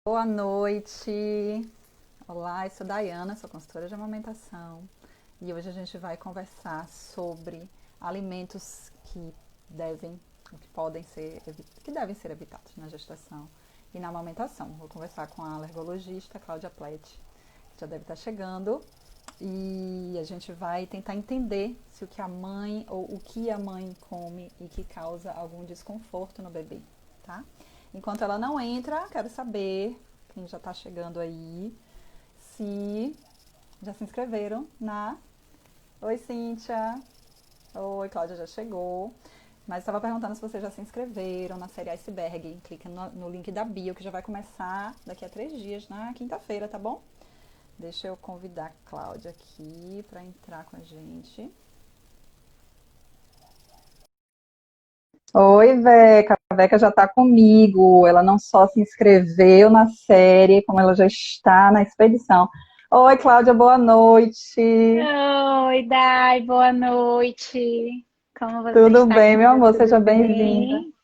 Boa noite. Olá, eu sou Dayana, sou consultora de amamentação e hoje a gente vai conversar sobre alimentos que devem, que podem ser, que devem ser evitados na gestação e na amamentação. Vou conversar com a alergologista Cláudia Plett, que já deve estar chegando, e a gente vai tentar entender se o que a mãe ou o que a mãe come e que causa algum desconforto no bebê, tá? Enquanto ela não entra, quero saber, quem já está chegando aí, se já se inscreveram na... Oi, Cíntia. Oi, Cláudia já chegou. Mas estava perguntando se vocês já se inscreveram na série Iceberg. Clica no link da bio, que já vai começar daqui a 3 dias, na quinta-feira, tá bom? Deixa eu convidar a Cláudia aqui para entrar com a gente. Oi, Veca. A Veca já está comigo. Ela não só se inscreveu na série, como ela já está na expedição. Oi, Cláudia, boa noite. Oi, Dai, boa noite. Como você Tudo está, bem, meu querida? amor? Tudo Seja bem-vinda. bem?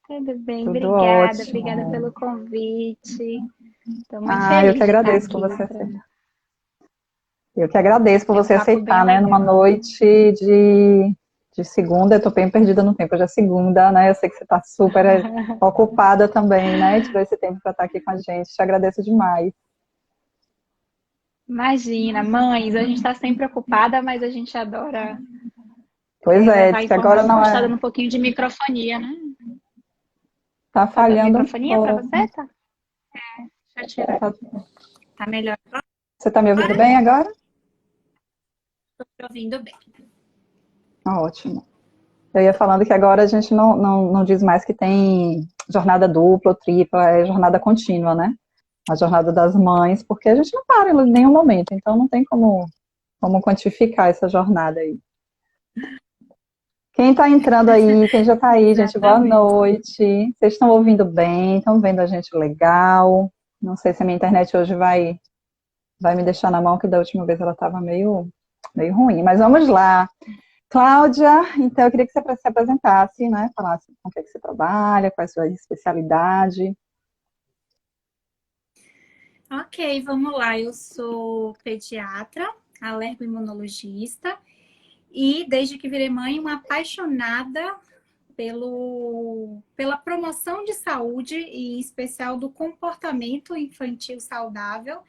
Tudo bem, Tudo obrigada. Obrigada ótimo. pelo convite. Estou muito Ah, eu que feliz de estar agradeço por aqui você para aceitar. Eu que agradeço por ter um você papo bem aceitar, né? Numa legal. noite de segunda, eu tô bem perdida no tempo, hoje é segunda, né? Eu sei que você está super ocupada também, né? Tirou esse tempo para estar aqui com a gente. Te agradeço demais. Imagina, mães, a gente está sempre ocupada, mas a gente adora Pois é, levar diz que agora informação. não Está é. dando um pouquinho de microfonia, né? Tá Tá dando falhando um microfonia para pouco. você? Tá? Deixa eu tirar. Tá- Tá melhor Você está me ouvindo agora? bem agora? Estou te ouvindo bem. Ótimo. Eu ia falando que agora a gente não diz mais que tem jornada dupla ou tripla, é jornada contínua, né? A jornada das mães, porque a gente não para em nenhum momento, então não tem como quantificar essa jornada aí. Quem está entrando aí, quem já está aí, gente, boa Exatamente. noite. Vocês estão ouvindo bem? Estão vendo a gente legal? Não sei se a minha internet hoje vai me deixar na mão, que da última vez ela estava meio ruim, mas vamos lá. Cláudia, então eu queria que você se apresentasse, né? Falasse com o que é que você trabalha, qual é a sua especialidade. Ok, vamos lá. Eu sou pediatra, alergoimunologista e desde que virei mãe, uma apaixonada pela promoção de saúde e em especial do comportamento infantil saudável.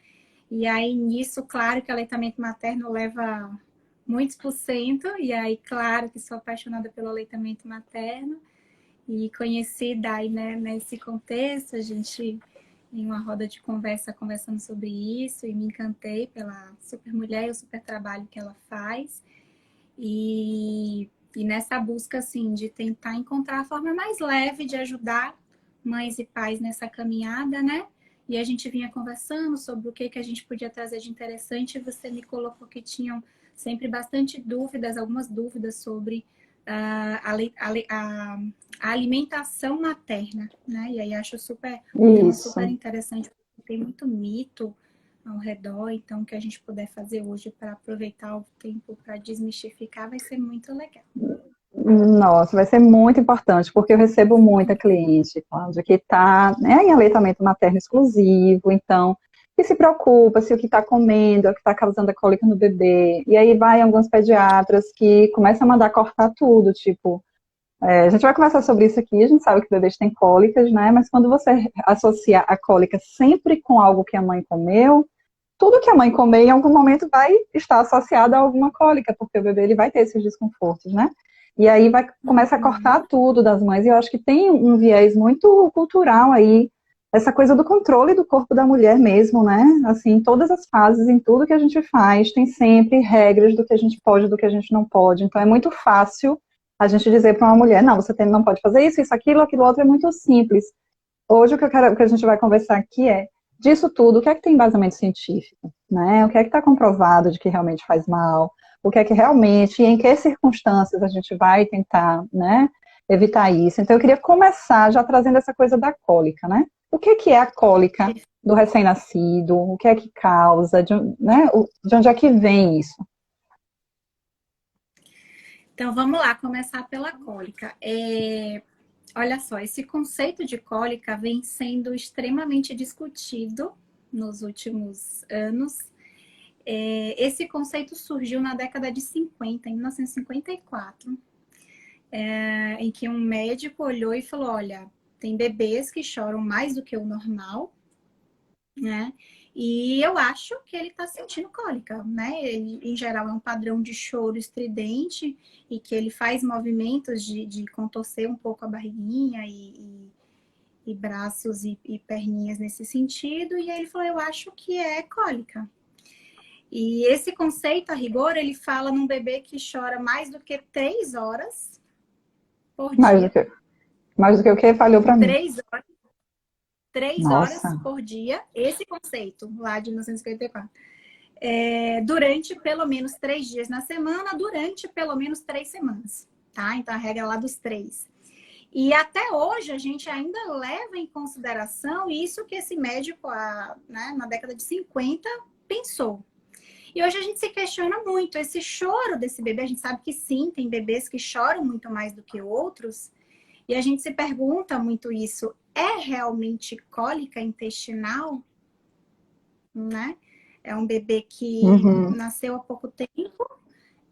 E aí nisso, claro que o aleitamento materno leva muitos por cento, e aí claro que sou apaixonada pelo aleitamento materno e conheci daí, né, nesse contexto, a gente em uma roda de conversa conversando sobre isso e me encantei pela super mulher e o super trabalho que ela faz. E nessa busca, assim, de tentar encontrar a forma mais leve de ajudar mães e pais nessa caminhada, né? E a gente vinha conversando sobre o que, que a gente podia trazer de interessante, e você me colocou que tinham sempre bastante dúvidas, algumas dúvidas sobre a alimentação materna, né? E aí acho super um tema super Isso. interessante, porque tem muito mito ao redor, então o que a gente puder fazer hoje para aproveitar o tempo para desmistificar vai ser muito legal. Nossa, vai ser muito importante, porque eu recebo muita cliente, Cláudia, que está, né, em aleitamento materno exclusivo, então, que se preocupa se o que está comendo é o que está causando a cólica no bebê. E aí vai alguns pediatras que começam a mandar cortar tudo, tipo, a gente vai conversar sobre isso aqui, a gente sabe que bebês têm cólicas, né? Mas quando você associa a cólica sempre com algo que a mãe comeu, tudo que a mãe comer em algum momento vai estar associado a alguma cólica, porque o bebê ele vai ter esses desconfortos, né? E aí vai começa a cortar tudo das mães. E eu acho que tem um viés muito cultural aí, essa coisa do controle do corpo da mulher mesmo, né? Assim, em todas as fases, em tudo que a gente faz, tem sempre regras do que a gente pode, do que a gente não pode. Então é muito fácil a gente dizer para uma mulher, não, você não pode fazer isso, aquilo outro é muito simples. Hoje o que a gente vai conversar aqui é disso tudo, o que é que tem embasamento científico, né? O que é que está comprovado de que realmente faz mal, o que é que realmente, e em que circunstâncias a gente vai tentar, né, evitar isso. Então eu queria começar já trazendo essa coisa da cólica, né? O que é a cólica do recém-nascido? O que é que causa? Né, de onde é que vem isso? Então vamos lá, começar pela cólica. Olha só, esse conceito de cólica vem sendo extremamente discutido nos últimos anos. Esse conceito surgiu na década de 50, em 1954, em que um médico olhou e falou: olha, tem bebês que choram mais do que o normal, né? E eu acho que ele está sentindo cólica, né? Ele, em geral, é um padrão de choro estridente e que ele faz movimentos de contorcer um pouco a barriguinha e braços e perninhas nesse sentido. E aí ele falou: eu acho que é cólica. E esse conceito, a rigor, ele fala num bebê que chora mais do que 3 horas por Mais do dia. que, mais do que o que falhou para mim. 3 horas, 3 horas Nossa. por dia, esse conceito lá de 1954. Durante pelo menos 3 dias na semana, durante pelo menos 3 semanas, tá? Então a regra lá dos 3. E até hoje a gente ainda leva em consideração isso que esse médico, né, na década de 50, pensou. E hoje a gente se questiona muito. Esse choro desse bebê, a gente sabe que sim, tem bebês que choram muito mais do que outros. E a gente se pergunta muito isso. É realmente cólica intestinal? Né? É um bebê que Uhum. nasceu há pouco tempo,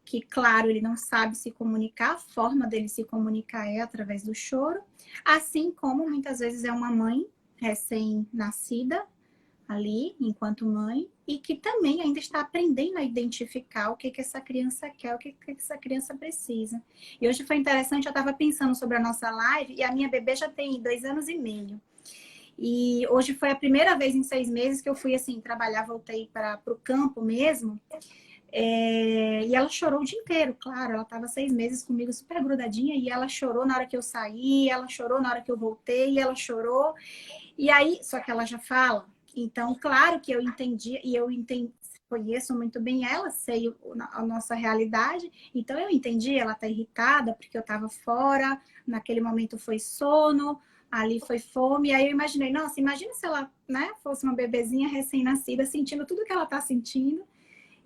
que, claro, ele não sabe se comunicar, a forma dele se comunicar é através do choro, assim como muitas vezes é uma mãe recém-nascida ali, enquanto mãe, e que também ainda está aprendendo a identificar o que, que essa criança quer, o que, que essa criança precisa. E hoje foi interessante, eu estava pensando sobre a nossa live, e a minha bebê já tem 2 anos e meio. E hoje foi a primeira vez em 6 meses que eu fui, assim, trabalhar, voltei para o campo mesmo, e ela chorou o dia inteiro, claro. Ela estava 6 meses comigo, super grudadinha, e ela chorou na hora que eu saí, ela chorou na hora que eu voltei, ela chorou. E aí, só que ela já fala. Então, claro que eu entendi, e eu entendi, conheço muito bem ela, sei a nossa realidade. Então, eu entendi, ela tá irritada porque eu estava fora, naquele momento foi sono, ali foi fome. E aí eu imaginei, nossa, imagina se ela, né, fosse uma bebezinha recém-nascida, sentindo tudo que ela tá sentindo.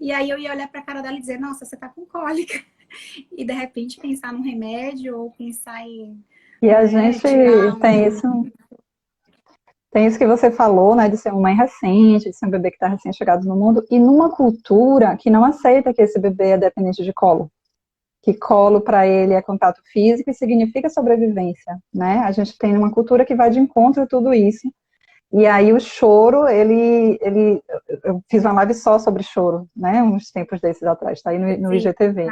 E aí eu ia olhar para a cara dela e dizer, nossa, você tá com cólica. E de repente pensar num remédio ou pensar em, E a né, gente tirar tem um. isso, tem isso que você falou, né, de ser uma mãe recente, de ser um bebê que está recém-chegado no mundo, e numa cultura que não aceita que esse bebê é dependente de colo. Que colo para ele é contato físico e significa sobrevivência, né? A gente tem uma cultura que vai de encontro a tudo isso. E aí o choro, eu fiz uma live só sobre choro, né? Uns tempos desses atrás, tá aí no Sim. IGTV.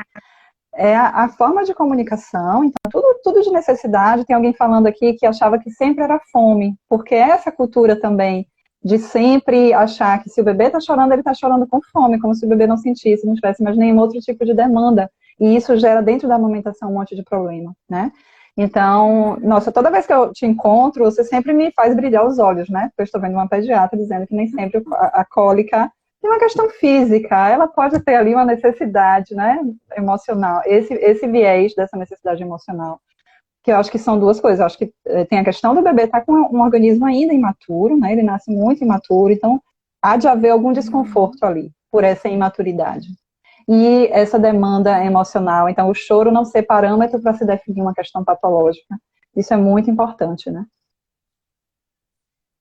É a forma de comunicação, então tudo de necessidade. Tem alguém falando aqui que achava que sempre era fome, porque essa cultura também de sempre achar que se o bebê está chorando, ele está chorando com fome, como se o bebê não sentisse, não tivesse mais nenhum outro tipo de demanda. E isso gera dentro da amamentação um monte de problema, né? Então, nossa, toda vez que eu te encontro, você sempre me faz brilhar os olhos, né? Porque eu estou vendo uma pediatra dizendo que nem sempre a cólica é uma questão física, ela pode ter ali uma necessidade, né, emocional, esse viés dessa necessidade emocional, que eu acho que são duas coisas. Eu acho que tem a questão do bebê estar com um organismo ainda imaturo, né, ele nasce muito imaturo, então há de haver algum desconforto ali, por essa imaturidade. E essa demanda emocional, então o choro não ser parâmetro para se definir uma questão patológica. Isso é muito importante, né?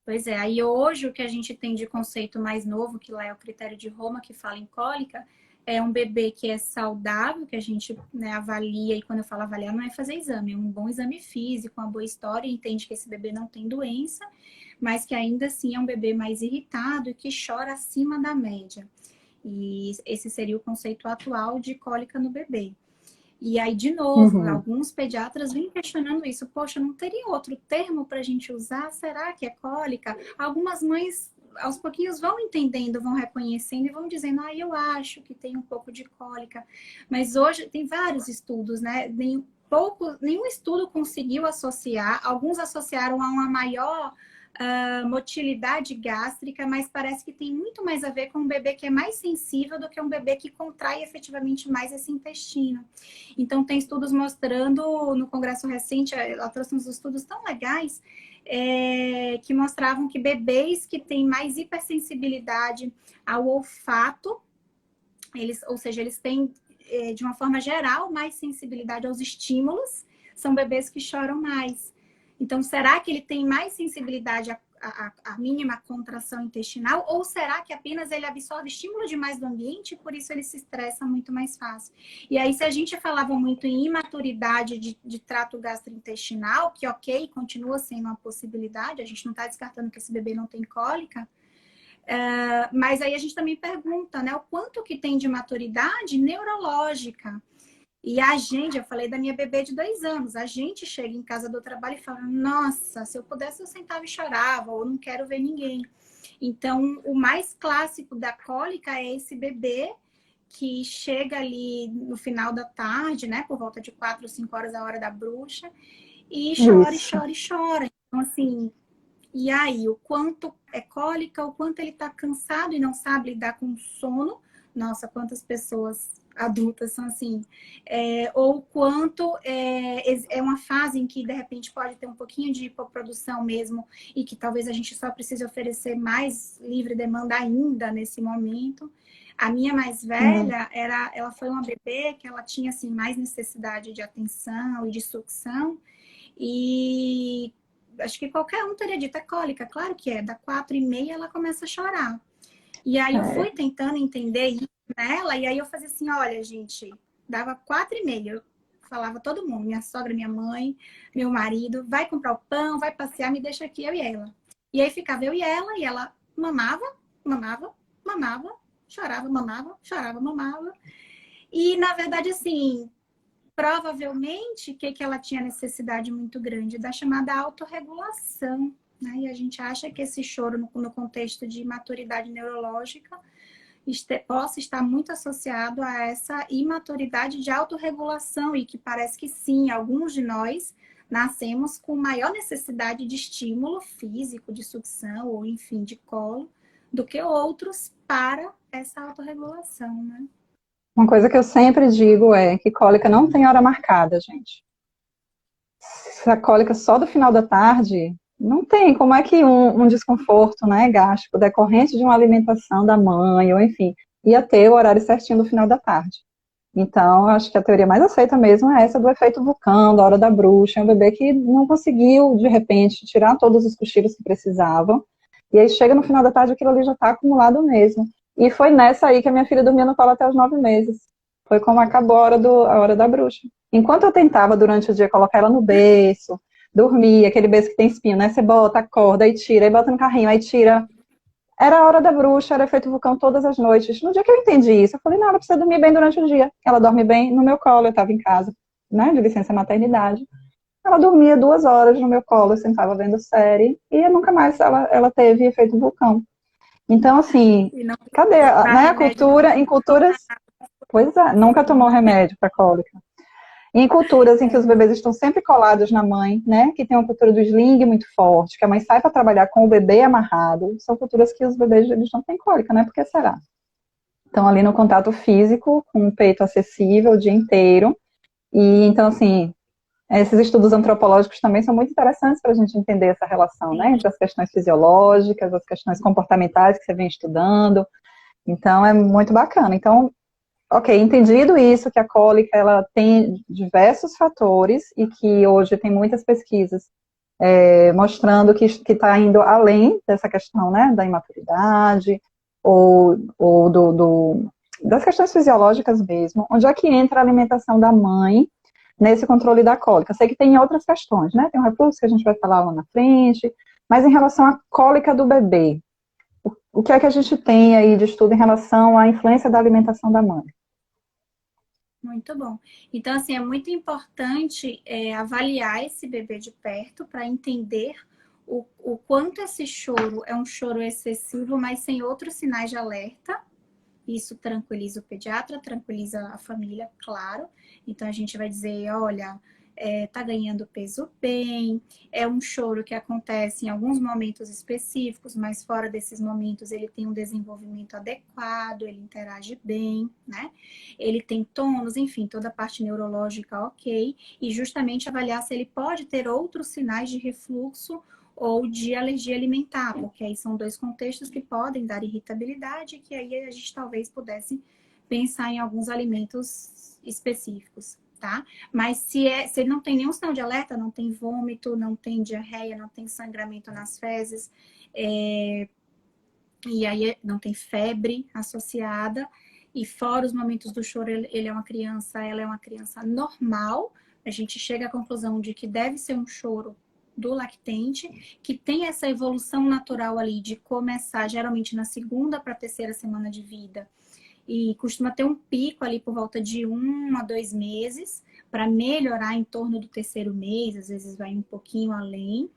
Pois é, aí hoje o que a gente tem de conceito mais novo, que lá é o critério de Roma, que fala em cólica, é um bebê que é saudável, que a gente, né, avalia, e quando eu falo avaliar, não é fazer exame, é um bom exame físico, uma boa história, e entende que esse bebê não tem doença, mas que ainda assim é um bebê mais irritado e que chora acima da média. E esse seria o conceito atual de cólica no bebê. E aí, de novo, Uhum. alguns pediatras vêm questionando isso. Poxa, não teria outro termo para a gente usar? Será que é cólica? Algumas mães, aos pouquinhos, vão entendendo, vão reconhecendo e vão dizendo, eu acho que tem um pouco de cólica. Mas hoje tem vários estudos, né? Nenhum estudo conseguiu associar, alguns associaram a uma maior motilidade gástrica, mas parece que tem muito mais a ver com um bebê que é mais sensível do que um bebê que contrai efetivamente mais esse intestino. Então, tem estudos mostrando, no congresso recente, ela trouxe uns estudos tão legais, que mostravam que bebês que têm mais hipersensibilidade ao olfato, ou seja, eles têm, de uma forma geral, mais sensibilidade aos estímulos, são bebês que choram mais. Então, será que ele tem mais sensibilidade à mínima contração intestinal? Ou será que apenas ele absorve estímulo demais do ambiente e por isso ele se estressa muito mais fácil? E aí, se a gente falava muito em imaturidade de trato gastrointestinal, que ok, continua sendo uma possibilidade, a gente não está descartando que esse bebê não tem cólica, mas aí a gente também pergunta, né, o quanto que tem de maturidade neurológica. E a gente, eu falei da minha bebê de 2 anos, a gente chega em casa do trabalho e fala, nossa, se eu pudesse eu sentava e chorava, ou não quero ver ninguém. Então, o mais clássico da cólica é esse bebê que chega ali no final da tarde, né, por volta de 4 ou 5 horas, a hora da bruxa, e chora, e Isso. chora, e chora. Então, assim, e aí, o quanto é cólica, o quanto ele está cansado e não sabe lidar com o sono. Nossa, quantas pessoas adultas são assim. Ou o quanto é uma fase em que, de repente, pode ter um pouquinho de hipoprodução mesmo e que talvez a gente só precise oferecer mais livre demanda ainda nesse momento. A minha mais velha, ela foi uma bebê que ela tinha assim, mais necessidade de atenção e de sucção. E acho que qualquer um teria dito, é cólica, claro que é. Da 4h30 ela começa a chorar. E aí eu fui tentando entender isso nela, e aí eu fazia assim, olha, gente, dava 4h30, eu falava todo mundo, minha sogra, minha mãe, meu marido, vai comprar o pão, vai passear, me deixa aqui, eu e ela. E aí ficava eu e ela mamava, mamava, mamava, chorava, mamava. E, na verdade, assim, provavelmente, o que ela tinha necessidade muito grande? Da chamada autorregulação. Né? E a gente acha que esse choro, no contexto de maturidade neurológica, possa estar muito associado a essa imaturidade de autorregulação, e que parece que sim, alguns de nós nascemos com maior necessidade de estímulo físico, de sucção, ou enfim, de colo, do que outros para essa autorregulação, né? Uma coisa que eu sempre digo é que cólica não tem hora marcada, gente. Se a cólica só do final da tarde, não tem. Como é que um desconforto, né, gástrico, decorrente de uma alimentação da mãe, ou enfim, ia ter o horário certinho do final da tarde? Então, eu acho que a teoria mais aceita mesmo é essa do efeito vulcão, da hora da bruxa. É um bebê que não conseguiu, de repente, tirar todos os cochilos que precisavam. E aí chega no final da tarde, aquilo ali já está acumulado mesmo. E foi nessa aí que a minha filha dormia no colo até os 9 meses. Foi como acabou a hora da bruxa. Enquanto eu tentava, durante o dia, colocar ela no berço, dormir, aquele berço que tem espinho, né? Você bota, acorda, aí tira, aí bota no carrinho, aí tira. Era a hora da bruxa, era efeito vulcão todas as noites. No dia que eu entendi isso, eu falei, não, ela precisa dormir bem durante o dia. Ela dorme bem no meu colo, eu estava em casa, né, de licença maternidade. Ela dormia 2 horas no meu colo, eu sentava vendo série, e nunca mais ela teve efeito vulcão. Então, assim, E não cadê, né, a remédio não. cultura, em culturas, pois é, nunca tomou remédio para cólica. Em culturas em que os bebês estão sempre colados na mãe, né, que tem uma cultura do sling muito forte, que a mãe sai para trabalhar com o bebê amarrado, são culturas que os bebês eles não têm cólica, né, por que será? Então, ali no contato físico, com o peito acessível o dia inteiro, e então, assim, esses estudos antropológicos também são muito interessantes para a gente entender essa relação, né, entre as questões fisiológicas, as questões comportamentais que você vem estudando, então é muito bacana. Então, ok, entendido isso, que a cólica ela tem diversos fatores e que hoje tem muitas pesquisas mostrando que está indo além dessa questão, né, da imaturidade ou das questões fisiológicas mesmo. Onde é que entra a alimentação da mãe nesse controle da cólica? Eu sei que tem outras questões, né, tem um refluxo que a gente vai falar lá na frente, mas em relação à cólica do bebê, o que é que a gente tem aí de estudo em relação à influência da alimentação da mãe? Muito bom. Então, assim, é muito importante avaliar esse bebê de perto para entender o quanto esse choro é um choro excessivo, mas sem outros sinais de alerta. Isso tranquiliza o pediatra, tranquiliza a família, claro. Então, a gente vai dizer, olha, tá ganhando peso bem, é um choro que acontece em alguns momentos específicos, mas fora desses momentos ele tem um desenvolvimento adequado, ele interage bem, né? Ele tem tônus, enfim, toda a parte neurológica ok, e justamente avaliar se ele pode ter outros sinais de refluxo ou de alergia alimentar, porque aí são dois contextos que podem dar irritabilidade, que aí a gente talvez pudesse pensar em alguns alimentos específicos. tá? Mas se ele não tem nenhum sinal de alerta, não tem vômito, não tem diarreia, não tem sangramento nas fezes, e aí não tem febre associada, e fora os momentos do choro, ela é uma criança normal, a gente chega à conclusão de que deve ser um choro do lactente, que tem essa evolução natural ali de começar geralmente na segunda para a terceira semana de vida, e costuma ter um pico ali por volta de 1 a 2 meses, para melhorar em torno do terceiro mês, às vezes vai um pouquinho além.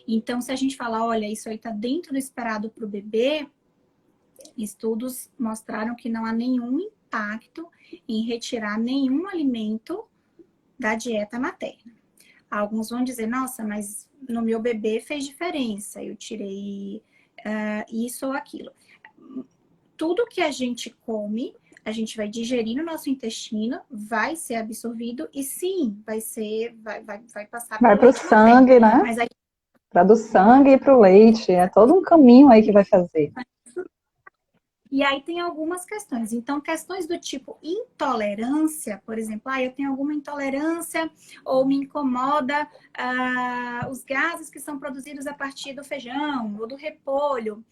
Então, se a gente falar, olha, isso aí está dentro do esperado para o bebê, estudos mostraram que não há nenhum impacto em retirar nenhum alimento da dieta materna. Alguns vão dizer, nossa, mas no meu bebê fez diferença, eu tirei isso ou aquilo. Tudo que a gente come, a gente vai digerir no nosso intestino, vai ser absorvido e sim, vai passar Vai para o sangue, né? Mas aí, para do sangue e para o leite, é todo um caminho aí que vai fazer. E aí tem algumas questões. Então, questões do tipo intolerância, por exemplo, eu tenho alguma intolerância ou me incomoda os gases que são produzidos a partir do feijão ou do repolho.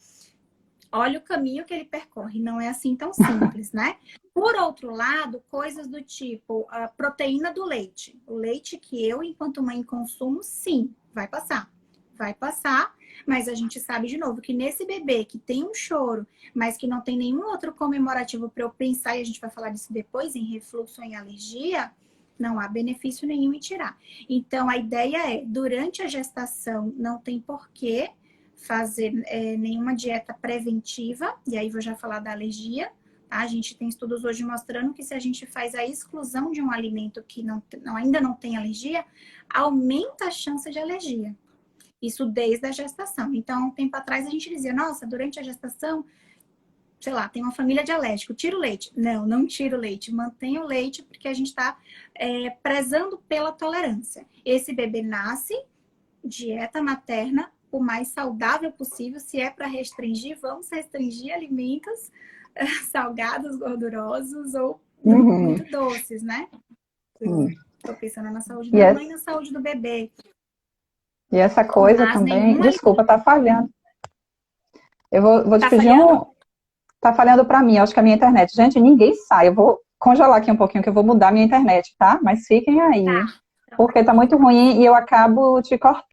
Olha o caminho que ele percorre, não é assim tão simples, né? Por outro lado, coisas do tipo a proteína do leite. O leite que eu, enquanto mãe, consumo, sim, vai passar. Vai passar, mas a gente sabe de novo que nesse bebê que tem um choro, mas que não tem nenhum outro comemorativo para eu pensar, e a gente vai falar disso depois, em refluxo ou em alergia, não há benefício nenhum em tirar. Então, a ideia é, durante a gestação, não tem porquê fazer nenhuma dieta preventiva, e aí vou já falar da alergia, tá? A gente tem estudos hoje mostrando que se a gente faz a exclusão de um alimento que ainda não tem alergia, aumenta a chance de alergia. Isso desde a gestação. Então, um tempo atrás a gente dizia, nossa, durante a gestação, sei lá, tem uma família de alérgico, tira o leite. Não, não tira o leite, mantém o leite, porque a gente está prezando pela tolerância. Esse bebê nasce, dieta materna, o mais saudável possível. Se é para restringir, vamos restringir alimentos salgados, gordurosos ou muito doces, né? Estou pensando na saúde da mãe e na saúde do bebê. E essa coisa também... Desculpa, tá falhando. Eu vou te pedir Tá falhando para mim, acho que a minha internet. Gente, ninguém sai. Eu vou congelar aqui um pouquinho, que eu vou mudar a minha internet, tá? Mas fiquem aí. Tá. Porque tá muito ruim e eu acabo te cortando.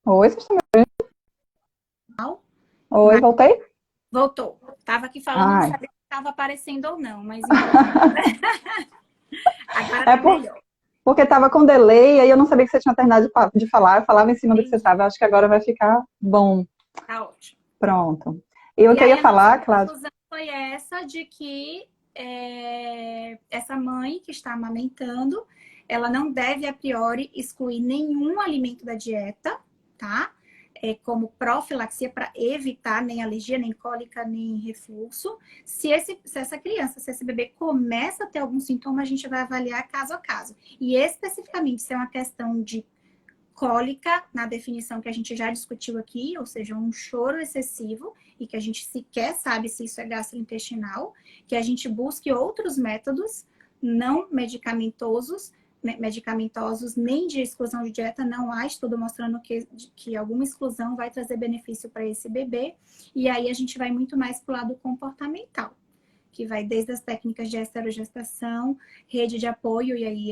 Oi, vocês estão me ouvindo? Oi, voltei? Voltou. Tava aqui falando, não sabia se estava aparecendo ou não, mas agora tá melhor. Porque estava com delay, aí eu não sabia que você tinha terminado de falar, eu falava em cima do que você estava. Acho que agora vai ficar bom. Tá ótimo. Pronto. E o que eu ia falar, Cláudia? A conclusão foi essa de que essa mãe que está amamentando, ela não deve, a priori, excluir nenhum alimento da dieta, tá? Como profilaxia para evitar nem alergia, nem cólica, nem refluxo. Se essa criança, se esse bebê começa a ter algum sintoma, a gente vai avaliar caso a caso. E especificamente, se é uma questão de cólica, na definição que a gente já discutiu aqui, ou seja, um choro excessivo, e que a gente sequer sabe se isso é gastrointestinal, que a gente busque outros métodos não medicamentosos nem de exclusão de dieta, não há estudo mostrando que alguma exclusão vai trazer benefício para esse bebê, e aí a gente vai muito mais para o lado comportamental, que vai desde as técnicas de esterogestação, rede de apoio, e aí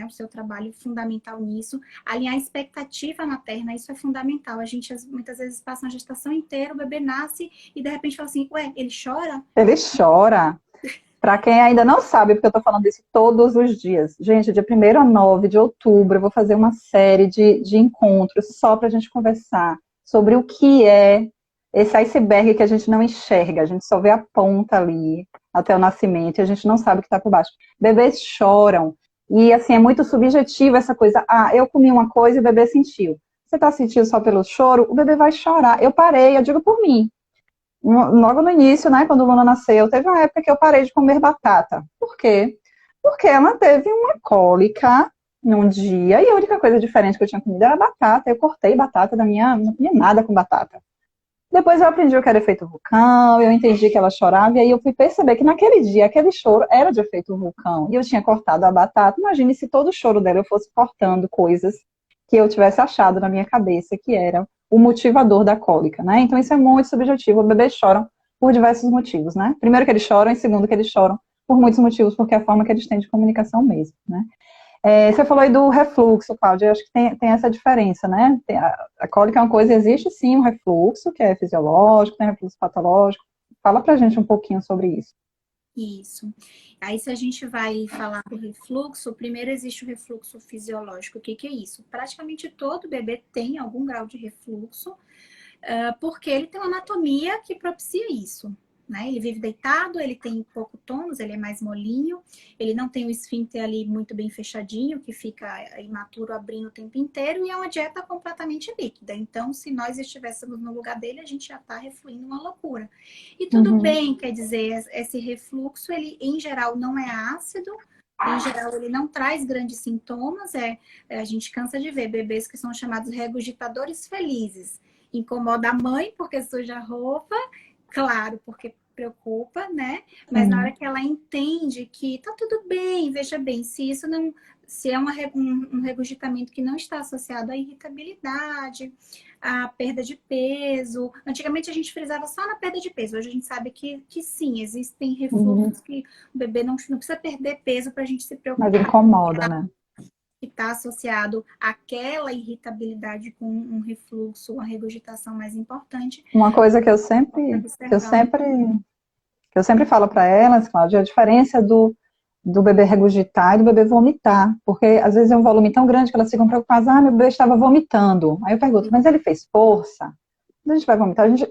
o seu trabalho fundamental nisso, alinhar a expectativa materna, isso é fundamental. A gente muitas vezes passa uma gestação inteira, o bebê nasce e de repente fala assim, ué, ele chora? Ele chora. Para quem ainda não sabe, porque eu estou falando isso todos os dias. Gente, de 1º a 9 de outubro, eu vou fazer uma série de encontros só para a gente conversar sobre o que é esse iceberg que a gente não enxerga. A gente só vê a ponta ali até o nascimento e a gente não sabe o que está por baixo. Bebês choram. E, assim, é muito subjetivo essa coisa. Eu comi uma coisa e o bebê sentiu. Você está sentindo só pelo choro? O bebê vai chorar. Eu parei, eu digo por mim. Logo no início, né, quando o Luna nasceu, teve uma época que eu parei de comer batata. Por quê? porque ela teve uma cólica num dia e a única coisa diferente que eu tinha comido era batata. Eu cortei batata não comia nada com batata. Depois eu aprendi o que era efeito vulcão, eu entendi que ela chorava, e aí eu fui perceber que naquele dia, aquele choro era de efeito vulcão. E eu tinha cortado a batata. Imagine se todo o choro dela eu fosse cortando coisas que eu tivesse achado na minha cabeça que era o motivador da cólica, né? Então isso é muito subjetivo. Bebês choram por diversos motivos, né? Primeiro que eles choram, e segundo que eles choram por muitos motivos, porque é a forma que eles têm de comunicação mesmo, né? Você falou aí do refluxo, Cláudia, eu acho que tem essa diferença, né? A cólica é uma coisa, existe sim um refluxo, que é fisiológico, tem refluxo patológico. Fala pra gente um pouquinho sobre isso. Isso. Aí, se a gente vai falar do refluxo, primeiro existe o refluxo fisiológico. O que que é isso? Praticamente todo bebê tem algum grau de refluxo, porque ele tem uma anatomia que propicia isso. Né? Ele vive deitado, ele tem pouco tônus, ele é mais molinho, ele não tem o esfíncter ali muito bem fechadinho, que fica imaturo abrindo o tempo inteiro, e é uma dieta completamente líquida. Então, se nós estivéssemos no lugar dele, a gente já está refluindo uma loucura. E tudo bem, quer dizer, esse refluxo, ele em geral não é ácido, em geral, ele não traz grandes sintomas. A gente cansa de ver bebês que são chamados regurgitadores felizes. Incomoda a mãe porque suja a roupa, claro, porque preocupa, né? Mas na hora que ela entende que tá tudo bem, veja bem, se isso não, se é um regurgitamento que não está associado à irritabilidade, à perda de peso. Antigamente a gente frisava só na perda de peso, hoje a gente sabe que sim, existem refluxos que o bebê não precisa perder peso para a gente se Mas preocupar. incomoda, né? Que está associado àquela irritabilidade com um refluxo, uma regurgitação mais importante, Uma coisa que eu sempre, que eu observar. sempre, que eu sempre falo para elas, Cláudia, é a diferença do bebê regurgitar e do bebê vomitar, porque às vezes é um volume tão grande que elas ficam preocupadas, meu bebê estava vomitando. Aí eu pergunto, mas ele fez força? Quando a gente vai vomitar, a gente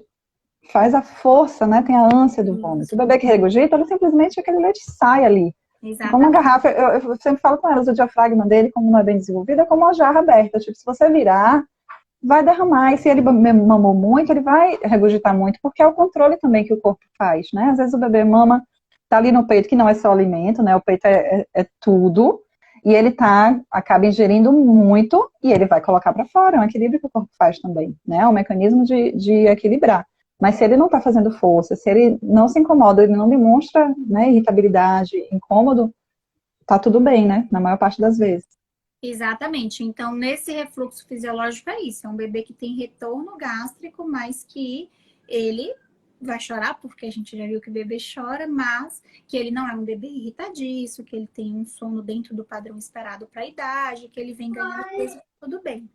faz a força, né? Tem a ânsia do vômito. O bebê que regurgita, ele simplesmente aquele leite sai ali. Como uma Exatamente. garrafa, eu sempre falo com elas, o diafragma dele, como não é bem desenvolvido, é como uma jarra aberta. Tipo, se você virar, vai derramar. E se ele mamou muito, ele vai regurgitar muito, porque é o controle também que o corpo faz, né? Às vezes o bebê mama, tá ali no peito, que não é só alimento, né? O peito é tudo. E ele acaba ingerindo muito e ele vai colocar para fora. É um equilíbrio que o corpo faz também, né? É um mecanismo de equilibrar. Mas se ele não está fazendo força, se ele não se incomoda, ele não demonstra, né, irritabilidade, incômodo, tá tudo bem, né? Na maior parte das vezes. Exatamente. Então, nesse refluxo fisiológico é isso. É um bebê que tem retorno gástrico, mas que ele vai chorar, porque a gente já viu que o bebê chora, mas que ele não é um bebê irritadiço, que ele tem um sono dentro do padrão esperado para a idade, que ele vem ganhando peso, tudo bem.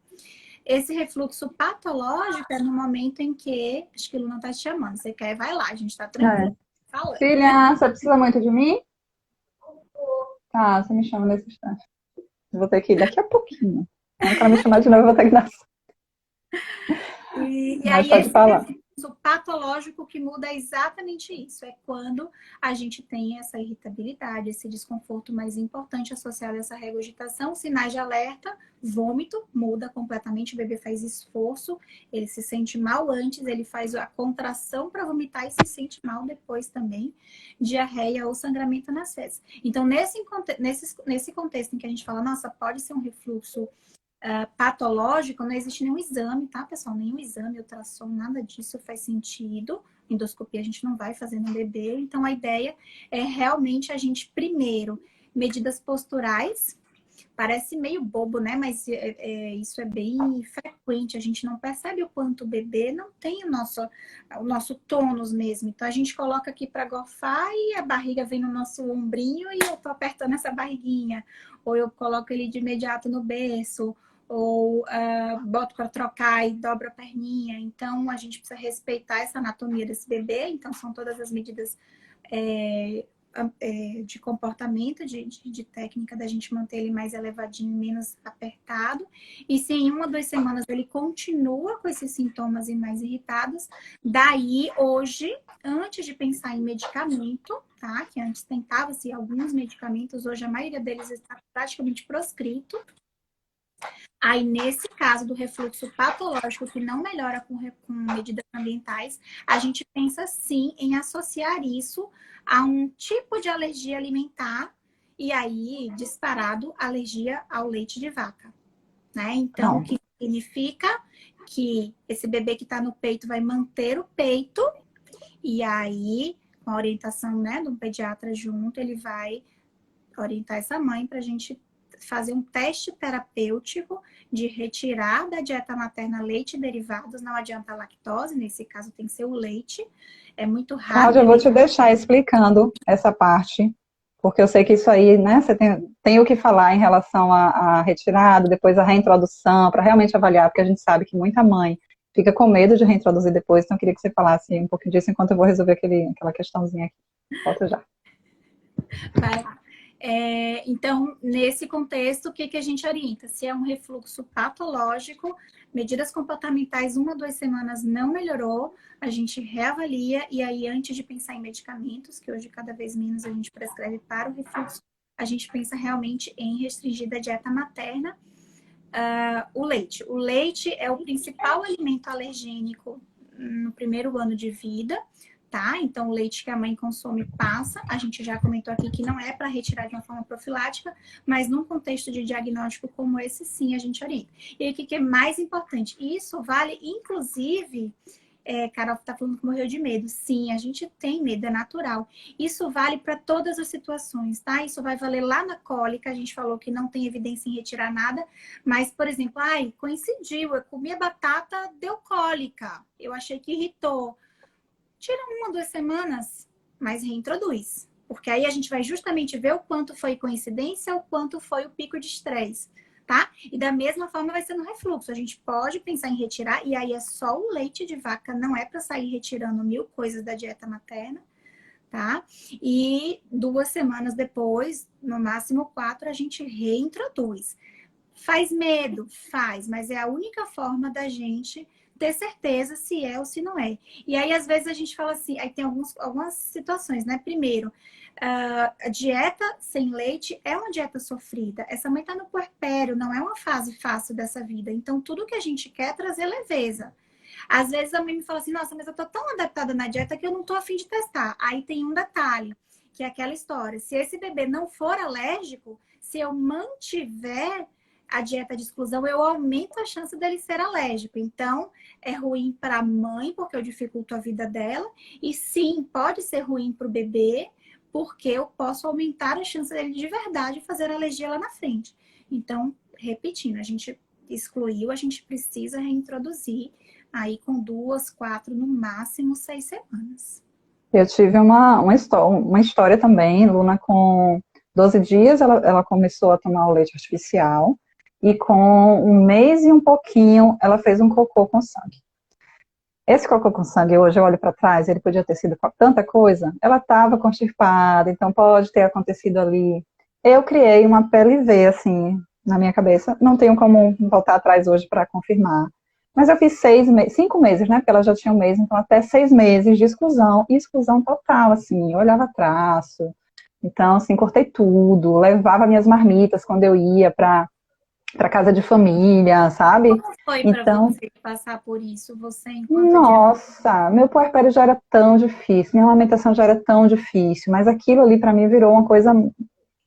Esse refluxo patológico é no momento em que, acho que ele não está te chamando, você quer, vai lá, a gente está tranquilo. É. Filha, você precisa muito de mim? Tá, você me chama nesse instante. Eu vou ter que ir daqui a pouquinho. Na hora que ela me chamar de novo, eu vou ter que dar. E Mas aí, pode esse falar. refluxo patológico que muda é exatamente isso. É quando a gente tem essa irritabilidade, esse desconforto mais importante associado a essa regurgitação, sinais de alerta, vômito, muda completamente, o bebê faz esforço, ele se sente mal antes, ele faz a contração para vomitar e se sente mal depois também, diarreia ou sangramento nas fezes. Então, nesse contexto em que a gente fala, nossa, pode ser um refluxo patológico, não existe nenhum exame, tá, pessoal? Nenhum exame, ultrassom, nada disso faz sentido. Endoscopia a gente não vai fazer no bebê. Então, a ideia é realmente a gente, primeiro, medidas posturais. Parece meio bobo, né? Mas isso é bem frequente. A gente não percebe o quanto o bebê não tem o nosso tônus mesmo. Então, a gente coloca aqui para gorfar e a barriga vem no nosso ombrinho e eu tô apertando essa barriguinha. Ou eu coloco ele de imediato no berço, ou boto para trocar e dobro a perninha. Então, a gente precisa respeitar essa anatomia desse bebê. Então, são todas as medidas de comportamento, de técnica da gente manter ele mais elevadinho, menos apertado. E se em 1 ou 2 semanas ele continua com esses sintomas e mais irritados, daí hoje, antes de pensar em medicamento, tá? Que antes tentava-se alguns medicamentos, hoje a maioria deles está praticamente proscrito. Aí, nesse caso do refluxo patológico, que não melhora com medidas ambientais, a gente pensa sim em associar isso a um tipo de alergia alimentar e aí, disparado, alergia ao leite de vaca, né? Então, o Pronto. que significa que esse bebê que está no peito vai manter o peito, e aí, com a orientação, né, de um pediatra junto, ele vai orientar essa mãe para a gente fazer um teste terapêutico de retirar da dieta materna leite e derivados. Não adianta a lactose, nesse caso tem que ser o leite. É muito raro. Cláudia, eu vou te deixar explicando essa parte, porque eu sei que isso aí, né, você tem o que falar em relação à retirada, depois a reintrodução, para realmente avaliar, porque a gente sabe que muita mãe fica com medo de reintroduzir depois, então eu queria que você falasse um pouquinho disso enquanto eu vou resolver aquela questãozinha aqui. Volto já. Vai lá. Então, nesse contexto, o que a gente orienta? Se é um refluxo patológico, medidas comportamentais, 1 a 2 semanas não melhorou, a gente reavalia e aí, antes de pensar em medicamentos, que hoje cada vez menos a gente prescreve para o refluxo, a gente pensa realmente em restringir da dieta materna o leite. O leite é o principal alimento alergênico no primeiro ano de vida, tá? Então, o leite que a mãe consome passa. A gente já comentou aqui que não é para retirar de uma forma profilática, mas num contexto de diagnóstico como esse, sim, a gente orienta. E aí, o que é mais importante? Isso vale, inclusive, Carol está falando que morreu de medo. Sim, a gente tem medo, é natural. Isso vale para todas as situações, tá? Isso vai valer lá na cólica. A gente falou que não tem evidência em retirar nada, mas, por exemplo, coincidiu, eu comi a batata, deu cólica. Eu achei que irritou. Tira 1 a 2 semanas, mas reintroduz. Porque aí a gente vai justamente ver o quanto foi coincidência, o quanto foi o pico de estresse, tá? E da mesma forma vai ser no refluxo. A gente pode pensar em retirar, e aí é só o leite de vaca, não é para sair retirando 1000 coisas da dieta materna, tá? E 2 semanas depois, no máximo 4, a gente reintroduz. Faz medo? Faz, mas é a única forma da gente ter certeza se é ou se não é. E aí, às vezes, a gente fala assim, aí tem algumas situações, né? Primeiro, a dieta sem leite é uma dieta sofrida. Essa mãe tá no puerpério, não é uma fase fácil dessa vida. Então, tudo que a gente quer é trazer leveza. Às vezes a mãe me fala assim, nossa, mas eu tô tão adaptada na dieta que eu não tô afim de testar. Aí tem um detalhe, que é aquela história. Se esse bebê não for alérgico, se eu mantiver a dieta de exclusão, eu aumento a chance dele ser alérgico. Então, é ruim para a mãe, porque eu dificulto a vida dela. E sim, pode ser ruim para o bebê, porque eu posso aumentar a chance dele de verdade fazer alergia lá na frente. Então, repetindo, a gente excluiu, a gente precisa reintroduzir aí com 2, 4, no máximo 6 semanas. Eu tive uma história também, Luna, com 12 dias ela começou a tomar o leite artificial, e com 1 mês e um pouquinho ela fez um cocô com sangue. Esse cocô com sangue, hoje eu olho para trás, ele podia ter sido tanta coisa. Ela estava constipada, então pode ter acontecido ali. Eu criei uma PLV, assim, na minha cabeça. Não tenho como voltar atrás hoje para confirmar. Mas eu fiz 5 meses, né? Porque ela já tinha 1 mês, então até 6 meses de exclusão. E exclusão total, assim. Eu olhava traço. Então, assim, cortei tudo. Levava minhas marmitas quando eu ia para casa de família, sabe? Como foi para Então, você passar por isso, você enquanto dieta? nossa, meu puerpério já era tão difícil, minha amamentação já era tão difícil, mas aquilo ali para mim virou uma coisa,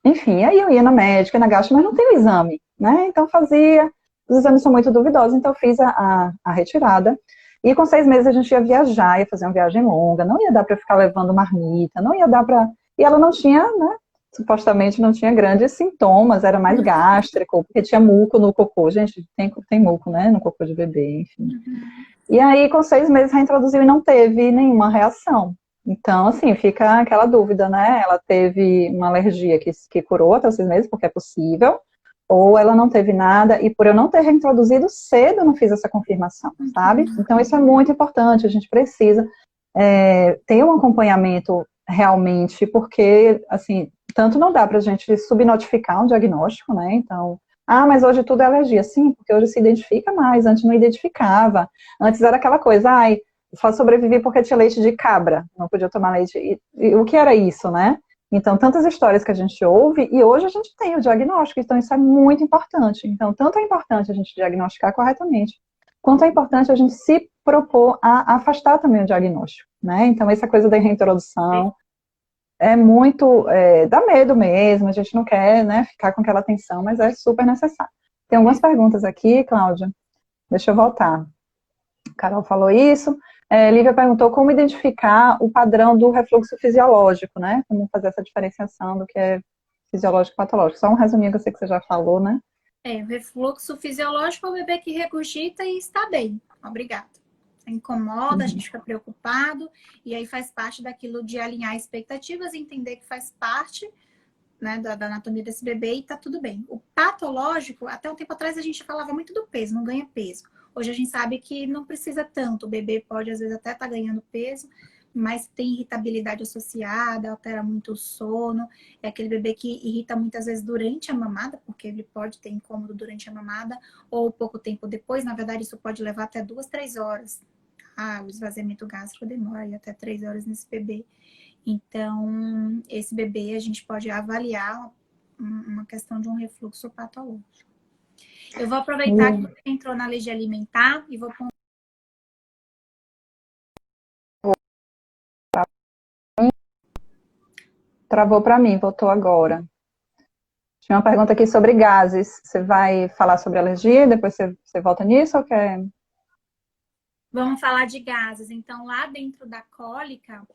enfim, aí eu ia na médica, na gastro, mas não tem o exame, né? Então fazia, os exames são muito duvidosos, então eu fiz a retirada, e com 6 meses a gente ia viajar, ia fazer uma viagem longa, não ia dar para eu ficar levando marmita, não ia dar para... E ela não tinha, né? Supostamente não tinha grandes sintomas, era mais gástrico, porque tinha muco no cocô. Gente, tem muco, né, no cocô de bebê, enfim. E aí, com 6 meses, reintroduziu e não teve nenhuma reação. Então, assim, fica aquela dúvida, né? Ela teve uma alergia que curou até os 6 meses, porque é possível, ou ela não teve nada, e por eu não ter reintroduzido cedo, eu não fiz essa confirmação, sabe? Então, isso é muito importante, a gente precisa ter um acompanhamento realmente, porque, assim, tanto não dá para a gente subnotificar um diagnóstico, né? Então, mas hoje tudo é alergia. Sim, porque hoje se identifica mais, antes não identificava. Antes era aquela coisa, só sobrevivi porque tinha leite de cabra, não podia tomar leite. E o que era isso, né? Então, tantas histórias que a gente ouve, e hoje a gente tem o diagnóstico, então isso é muito importante. Então, tanto é importante a gente diagnosticar corretamente, quanto é importante a gente se propor a afastar também o diagnóstico, né? Então, essa coisa da reintrodução, é muito, dá medo mesmo, a gente não quer, né, ficar com aquela tensão, mas é super necessário. Tem algumas perguntas aqui, Cláudia, deixa eu voltar. Carol falou isso. Lívia perguntou como identificar o padrão do refluxo fisiológico, né? Como fazer essa diferenciação do que é fisiológico e patológico. Só um resuminho que eu sei que você já falou, né? O refluxo fisiológico é o bebê que regurgita e está bem. Obrigada. Incomoda, a gente fica preocupado, e aí faz parte daquilo de alinhar expectativas e entender que faz parte, né, da anatomia desse bebê e tá tudo bem. O patológico, até um tempo atrás a gente falava muito do peso, não ganha peso. Hoje a gente sabe que não precisa tanto, o bebê pode às vezes até estar ganhando peso, mas tem irritabilidade associada, altera muito o sono, é aquele bebê que irrita muitas vezes durante a mamada, porque ele pode ter incômodo durante a mamada, ou pouco tempo depois, na verdade isso pode levar até 2, 3 horas. O esvaziamento gástrico demora aí até 3 horas nesse bebê. Então, esse bebê a gente pode avaliar uma questão de um refluxo patológico. Eu vou aproveitar que você entrou na alergia alimentar e vou... Travou para mim, voltou agora. Tinha uma pergunta aqui sobre gases. Você vai falar sobre alergia, depois você volta nisso ou quer... Vamos falar de gases. Então, lá dentro da cólica,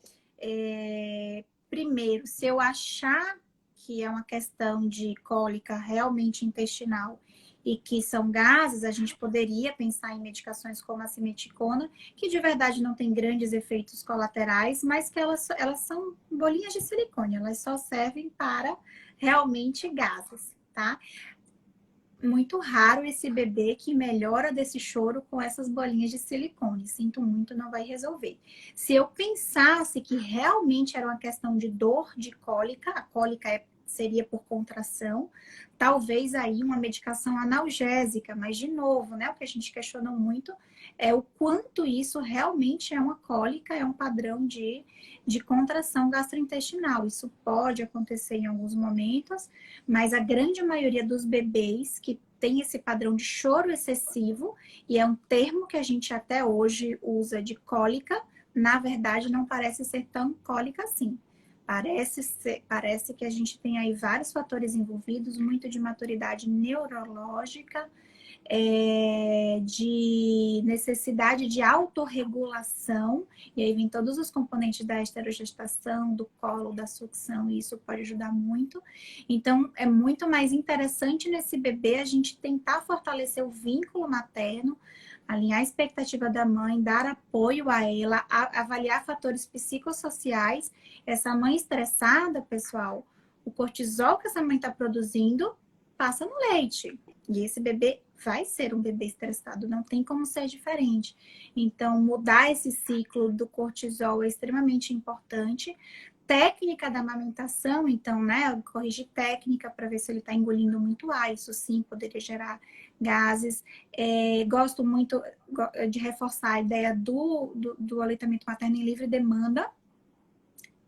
primeiro, se eu achar que é uma questão de cólica realmente intestinal e que são gases, a gente poderia pensar em medicações como a simeticona, que de verdade não tem grandes efeitos colaterais, mas que elas são bolinhas de silicone, elas só servem para realmente gases, tá? Muito raro esse bebê que melhora desse choro com essas bolinhas de silicone. Sinto muito, não vai resolver. Se eu pensasse que realmente era uma questão de dor de cólica, a cólica seria por contração, talvez aí uma medicação analgésica, mas de novo, né, o que a gente questiona muito é o quanto isso realmente é uma cólica, é um padrão de contração gastrointestinal. Isso pode acontecer em alguns momentos, mas a grande maioria dos bebês que tem esse padrão de choro excessivo, e é um termo que a gente até hoje usa de cólica, na verdade não parece ser tão cólica assim. Parece que a gente tem aí vários fatores envolvidos, muito de maturidade neurológica, de necessidade de autorregulação, e aí vem todos os componentes da esterogestação, do colo, da sucção, e isso pode ajudar muito. Então, é muito mais interessante nesse bebê a gente tentar fortalecer o vínculo materno, alinhar a expectativa da mãe, dar apoio a ela, avaliar fatores psicossociais. Essa mãe estressada, pessoal, o cortisol que essa mãe está produzindo passa no leite. E esse bebê vai ser um bebê estressado, não tem como ser diferente. Então, mudar esse ciclo do cortisol é extremamente importante. Técnica da amamentação, então, né? Corrigir técnica para ver se ele está engolindo muito ar, isso sim poderia gerar gases. Gosto muito de reforçar a ideia do aleitamento materno em livre demanda,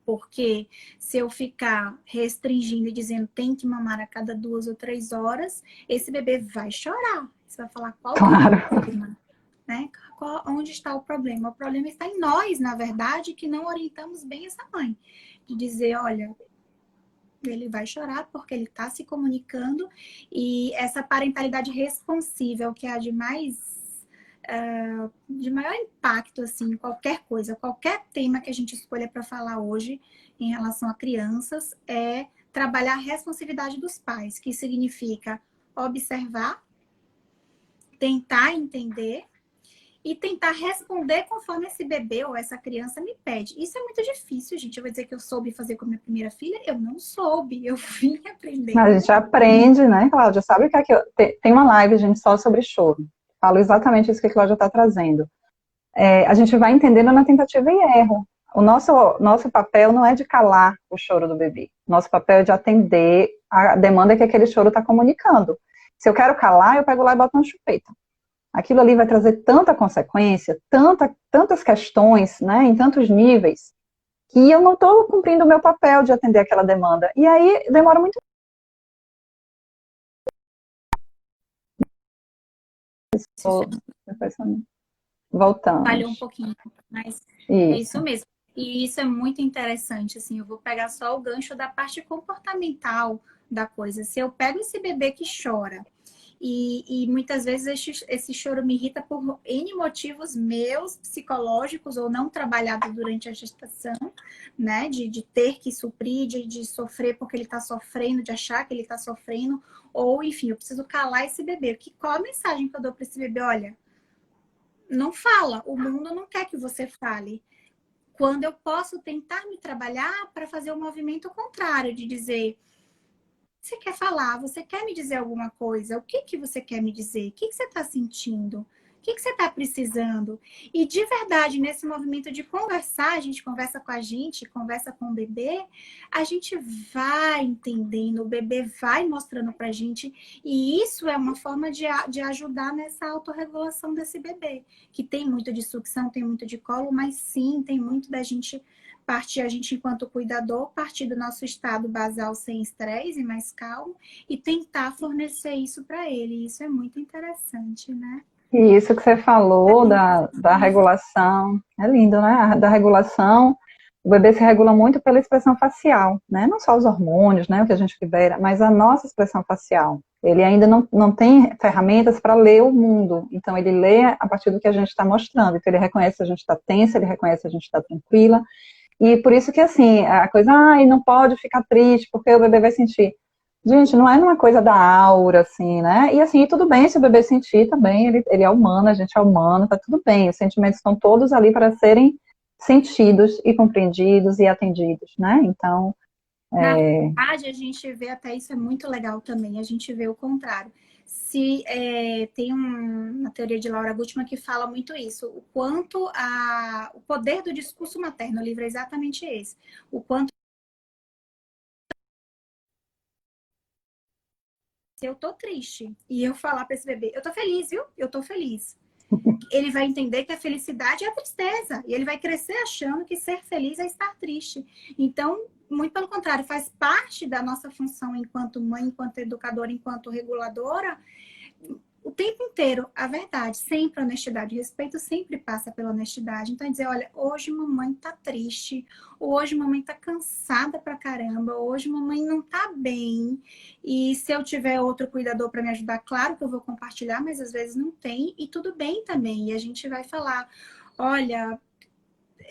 porque se eu ficar restringindo e dizendo tem que mamar a cada 2 ou 3 horas, esse bebê vai chorar. Você vai falar qual que é o Claro. problema, né? Onde está o problema? O problema está em nós, na verdade, que não orientamos bem essa mãe. De dizer, olha, ele vai chorar porque ele está se comunicando, e essa parentalidade responsível, que é a de maior impacto, assim, qualquer coisa, qualquer tema que a gente escolha para falar hoje em relação a crianças, é trabalhar a responsividade dos pais, que significa observar, tentar entender e tentar responder conforme esse bebê ou essa criança me pede. Isso é muito difícil, gente. Eu vou dizer que eu soube fazer com a minha primeira filha? Eu não soube, eu vim A aprendendo. gente aprende, né, Cláudia? Sabe o que é que tem uma live, gente, só sobre choro. Falo exatamente isso que a Cláudia está trazendo. A gente vai entendendo na tentativa e erro. O nosso papel não é de calar o choro do bebê. Nosso papel é de atender a demanda que aquele choro está comunicando. Se eu quero calar, eu pego lá e boto uma chupeta. Aquilo ali vai trazer tanta consequência, tantas questões, né, em tantos níveis, que eu não estou cumprindo o meu papel de atender aquela demanda. E aí demora muito. Voltando. Falhou um Voltamos. pouquinho, mas é Isso. isso mesmo. E isso é muito interessante, assim, eu vou pegar só o gancho da parte comportamental da coisa. Se eu pego esse bebê que chora, e muitas vezes esse choro me irrita por N motivos meus, psicológicos ou não trabalhados durante a gestação, né? De ter que suprir, de sofrer porque ele está sofrendo, de achar que ele está sofrendo, ou enfim, eu preciso calar esse bebê. Qual a mensagem que eu dou para esse bebê? Olha, não fala, o mundo não quer que você fale. Quando eu posso tentar me trabalhar para fazer o movimento contrário, de dizer, você quer falar, você quer me dizer alguma coisa, o que que você quer me dizer, o que que você está sentindo, o que que você está precisando. E de verdade, nesse movimento de conversar, a gente conversa com a gente, conversa com o bebê, a gente vai entendendo, o bebê vai mostrando para a gente, e isso é uma forma de ajudar nessa autorregulação desse bebê, que tem muito de sucção, tem muito de colo, mas sim, tem muito da gente partir, a gente enquanto cuidador, partir do nosso estado basal sem estresse e mais calmo e tentar fornecer isso para ele. Isso é muito interessante, né? E isso que você falou da regulação, é lindo, né? Da regulação, o bebê se regula muito pela expressão facial, né? Não só os hormônios, né? O que a gente libera, mas a nossa expressão facial. Ele ainda não tem ferramentas para ler o mundo, então ele lê a partir do que a gente está mostrando. Então ele reconhece se a gente está tensa, ele reconhece se a gente está tranquila. E por isso que, assim, a coisa, ai, não pode ficar triste, porque o bebê vai sentir. Gente, não é uma coisa da aura, assim, né? E assim, tudo bem se o bebê sentir também, ele é humano, a gente é humano, tá tudo bem. Os sentimentos estão todos ali para serem sentidos e compreendidos e atendidos, né? Então, Na verdade, a gente vê até isso é muito legal também, a gente vê o contrário. Se tem uma teoria de Laura Gutman que fala muito isso, o quanto o poder do discurso materno, o livro é exatamente esse, o quanto se eu tô triste e eu falar para esse bebê, eu tô feliz, viu? Eu tô feliz. Ele vai entender que a felicidade é a tristeza. E ele vai crescer achando que ser feliz é estar triste. Então, muito pelo contrário, faz parte da nossa função enquanto mãe, enquanto educadora, enquanto reguladora, o tempo inteiro, a verdade, sempre a honestidade. O respeito sempre passa pela honestidade. Então, dizer, olha, hoje mamãe tá triste, hoje mamãe tá cansada pra caramba, hoje mamãe não tá bem. E se eu tiver outro cuidador para me ajudar, claro que eu vou compartilhar, mas às vezes não tem, e tudo bem também. E a gente vai falar, olha,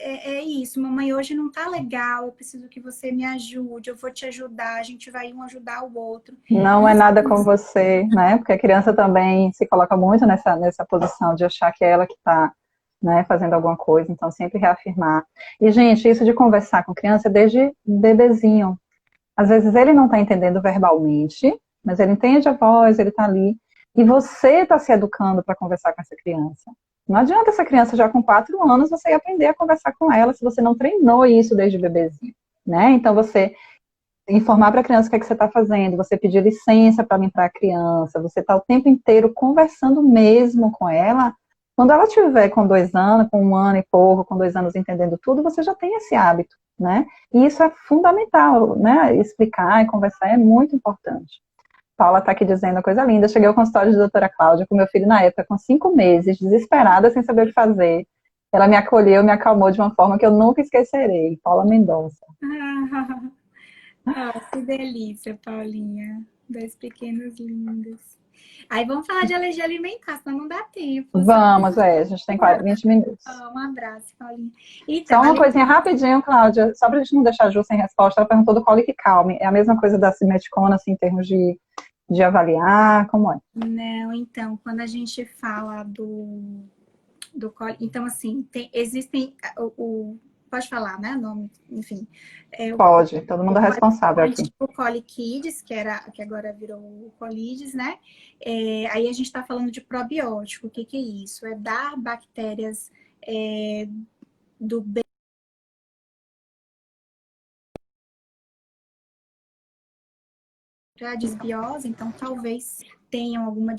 é isso, mamãe hoje não tá legal, eu preciso que você me ajude, eu vou te ajudar, a gente vai um ajudar o outro. não é Isso, nada com você, né? Porque a criança também se coloca muito nessa posição de achar que é ela que está, né, fazendo alguma coisa, então sempre reafirmar. E, gente, isso de conversar com criança é desde bebezinho. Às vezes ele não está entendendo verbalmente, mas ele entende a voz, ele está ali. E você está se educando para conversar com essa criança. Não adianta essa criança já com 4 anos você ir aprender a conversar com ela se você não treinou isso desde bebezinho, né? Então você informar para a criança o que é que você está fazendo, você pedir licença para limpar a criança, você está o tempo inteiro conversando mesmo com ela. Quando ela tiver com 2 anos, com 1 ano e pouco, com 2 anos entendendo tudo, você já tem esse hábito, né? E isso é fundamental, né? Explicar e conversar é muito importante. Paula está aqui dizendo uma coisa linda. Cheguei ao consultório de doutora Cláudia com meu filho na época, com 5 meses, desesperada, sem saber o que fazer. Ela me acolheu, me acalmou de uma forma que eu nunca esquecerei. Paula Mendonça. Ah, que delícia, Paulinha. Dois pequenos lindos. Aí vamos falar de alergia alimentar, senão não dá tempo. Só Vamos, a gente tem 20 minutos. um abraço, Paulinha. Então, Só uma coisinha rapidinho, Cláudia, só pra gente não deixar a Ju sem resposta, ela perguntou do Colic Calme. É a mesma coisa da simeticona, assim, em termos de avaliar, como é? não, então, quando a gente fala do cólico, então, assim, existem, pode falar, né, o nome, enfim, Pode, todo mundo é responsável antes aqui. o colikides, que agora virou o colides, né? Aí a gente está falando de probiótico. O que, que é isso? É dar bactérias do bem. A desbiose, então talvez tenham alguma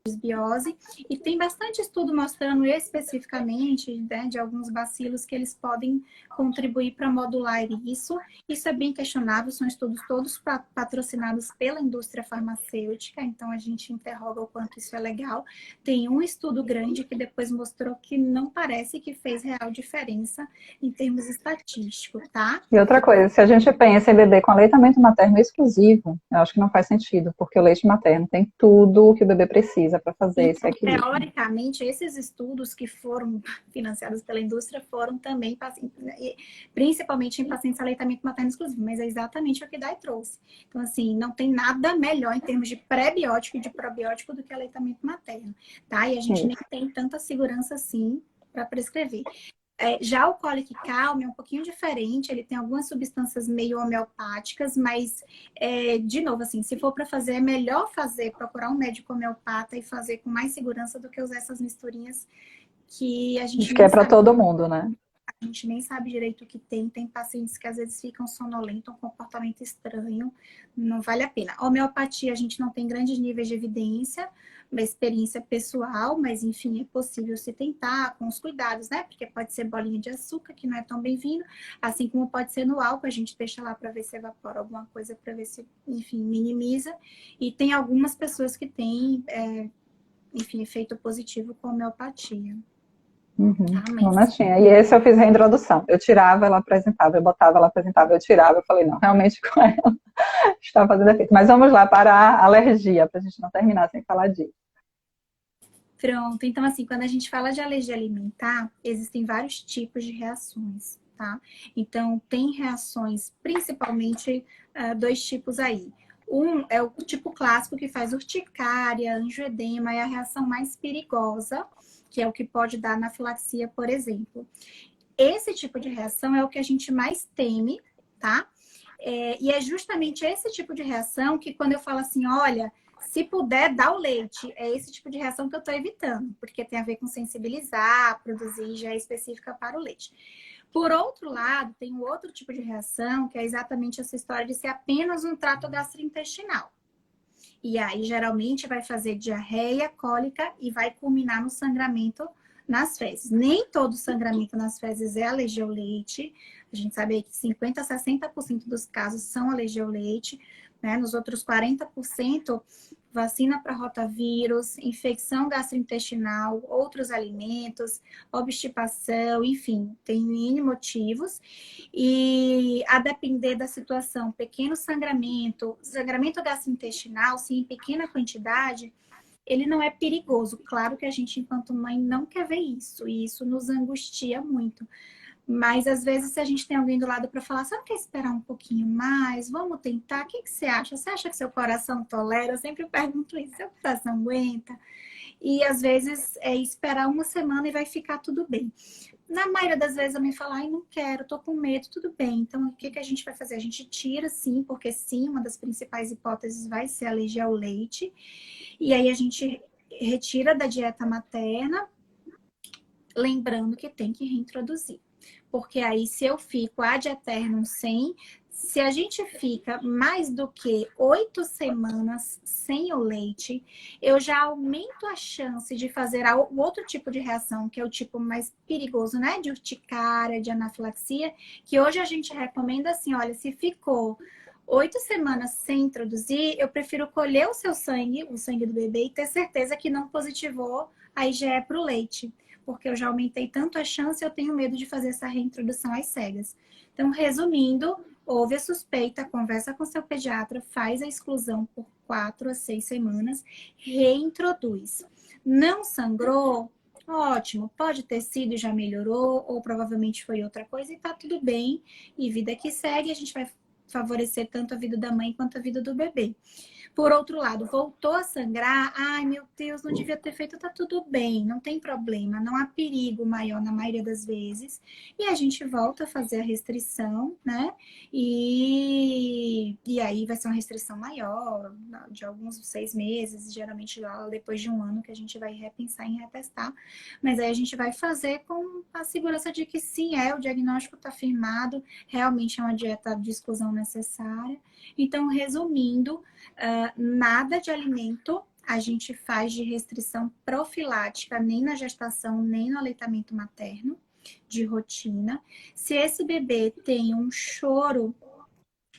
desbiose, e tem bastante estudo mostrando especificamente, né, de alguns bacilos que eles podem contribuir para modular isso. Isso é bem questionável, são estudos todos patrocinados pela indústria farmacêutica, então a gente interroga o quanto isso é legal. Tem um estudo grande que depois mostrou que não parece que fez real diferença em termos estatísticos, tá? E outra coisa, se a gente pensa em bebê com aleitamento materno exclusivo, eu acho que não faz sentido, porque o leite materno tem tudo o que o bebê precisa para fazer esse Então, equilíbrio. teoricamente, esses estudos que foram financiados pela indústria foram também, principalmente em pacientes de aleitamento materno exclusivo, mas é exatamente o que Dai trouxe. Então, assim, não tem nada melhor em termos de pré-biótico e de probiótico do que aleitamento materno, tá? E a gente nem tem tanta segurança assim para prescrever. Já o Colic Calm é um pouquinho diferente, ele tem algumas substâncias meio homeopáticas, mas, de novo, assim, se for para fazer, é melhor procurar um médico homeopata e fazer com mais segurança do que usar essas misturinhas que a gente Acho que nem é para sabe. todo mundo, né? A gente nem sabe direito o que tem. Tem pacientes que às vezes ficam sonolentos, um comportamento estranho. Não vale a pena. A homeopatia, a gente não tem grandes níveis de evidência, uma experiência pessoal, mas enfim, é possível se tentar com os cuidados, né? Porque pode ser bolinha de açúcar, que não é tão bem-vindo, assim como pode ser no álcool, a gente deixa lá para ver se evapora alguma coisa, para ver se, enfim, minimiza. E tem algumas pessoas que têm, enfim, efeito positivo com a homeopatia. Não, não tinha. E esse eu fiz a introdução. Eu tirava, ela apresentava, eu botava, ela apresentava, eu tirava. Eu falei, não, realmente com ela está fazendo efeito. Mas vamos lá para a alergia, para a gente não terminar sem falar disso. Pronto, então assim, quando a gente fala de alergia alimentar, existem vários tipos de reações, tá? Então, tem reações, principalmente, dois tipos aí. Um é o tipo clássico que faz urticária, angioedema, é a reação mais perigosa, que é o que pode dar anafilaxia, por exemplo. Esse tipo de reação é o que a gente mais teme, tá? E é justamente esse tipo de reação que quando eu falo assim, olha, se puder, dá o leite. É esse tipo de reação que eu estou evitando, porque tem a ver com sensibilizar, produzir já é específica para o leite. Por outro lado, tem um outro tipo de reação, que é exatamente essa história de ser apenas um trato gastrointestinal. E aí, geralmente, vai fazer diarreia, cólica e vai culminar no sangramento nas fezes. Nem todo sangramento nas fezes é alergia ao leite. A gente sabe aí que 50% a 60% dos casos são alergia ao leite. Né? Nos outros 40%, vacina para rotavírus, infecção gastrointestinal, outros alimentos, obstipação, enfim, tem N motivos. E a depender da situação, pequeno sangramento gastrointestinal, sim, em pequena quantidade, ele não é perigoso. Claro que a gente, enquanto mãe, não quer ver isso, e isso nos angustia muito. Mas, às vezes, se a gente tem alguém do lado para falar, você não quer esperar um pouquinho mais? Vamos tentar? O que você acha? Você acha que seu coração tolera? Eu sempre pergunto isso, seu coração aguenta? E, às vezes, é esperar uma semana e vai ficar tudo bem. Na maioria das vezes eu me falo, ai, não quero, tô com medo, tudo bem. Então, o que a gente vai fazer? A gente tira, sim, porque sim, uma das principais hipóteses vai ser alergia ao leite. E aí a gente retira da dieta materna, lembrando que tem que reintroduzir. Porque aí, se eu fico ad eternum sem, se a gente fica mais do que 8 semanas sem o leite, eu já aumento a chance de fazer o outro tipo de reação, que é o tipo mais perigoso, né? De urticária, de anafilaxia, que hoje a gente recomenda assim, olha, se ficou 8 semanas sem introduzir, eu prefiro colher o seu sangue, o sangue do bebê, e ter certeza que não positivou a IgE para o leite. Porque eu já aumentei tanto a chance, eu tenho medo de fazer essa reintrodução às cegas. Então, resumindo, houve a suspeita, conversa com seu pediatra, faz a exclusão por 4 a 6 semanas, reintroduz. Não sangrou? Ótimo, pode ter sido e já melhorou, ou provavelmente foi outra coisa e tá tudo bem. E vida que segue, a gente vai favorecer tanto a vida da mãe quanto a vida do bebê. Por outro lado, voltou a sangrar, ai meu Deus, não devia ter feito, tá tudo bem, não tem problema, não há perigo maior na maioria das vezes. E a gente volta a fazer a restrição, né? E aí vai ser uma restrição maior, de alguns 6 meses, geralmente depois de 1 ano que a gente vai repensar em retestar. Mas aí a gente vai fazer com a segurança de que sim, o diagnóstico está firmado, realmente é uma dieta de exclusão necessária. Então, resumindo, nada de alimento a gente faz de restrição profilática nem na gestação, nem no aleitamento materno, de rotina. Se esse bebê tem um choro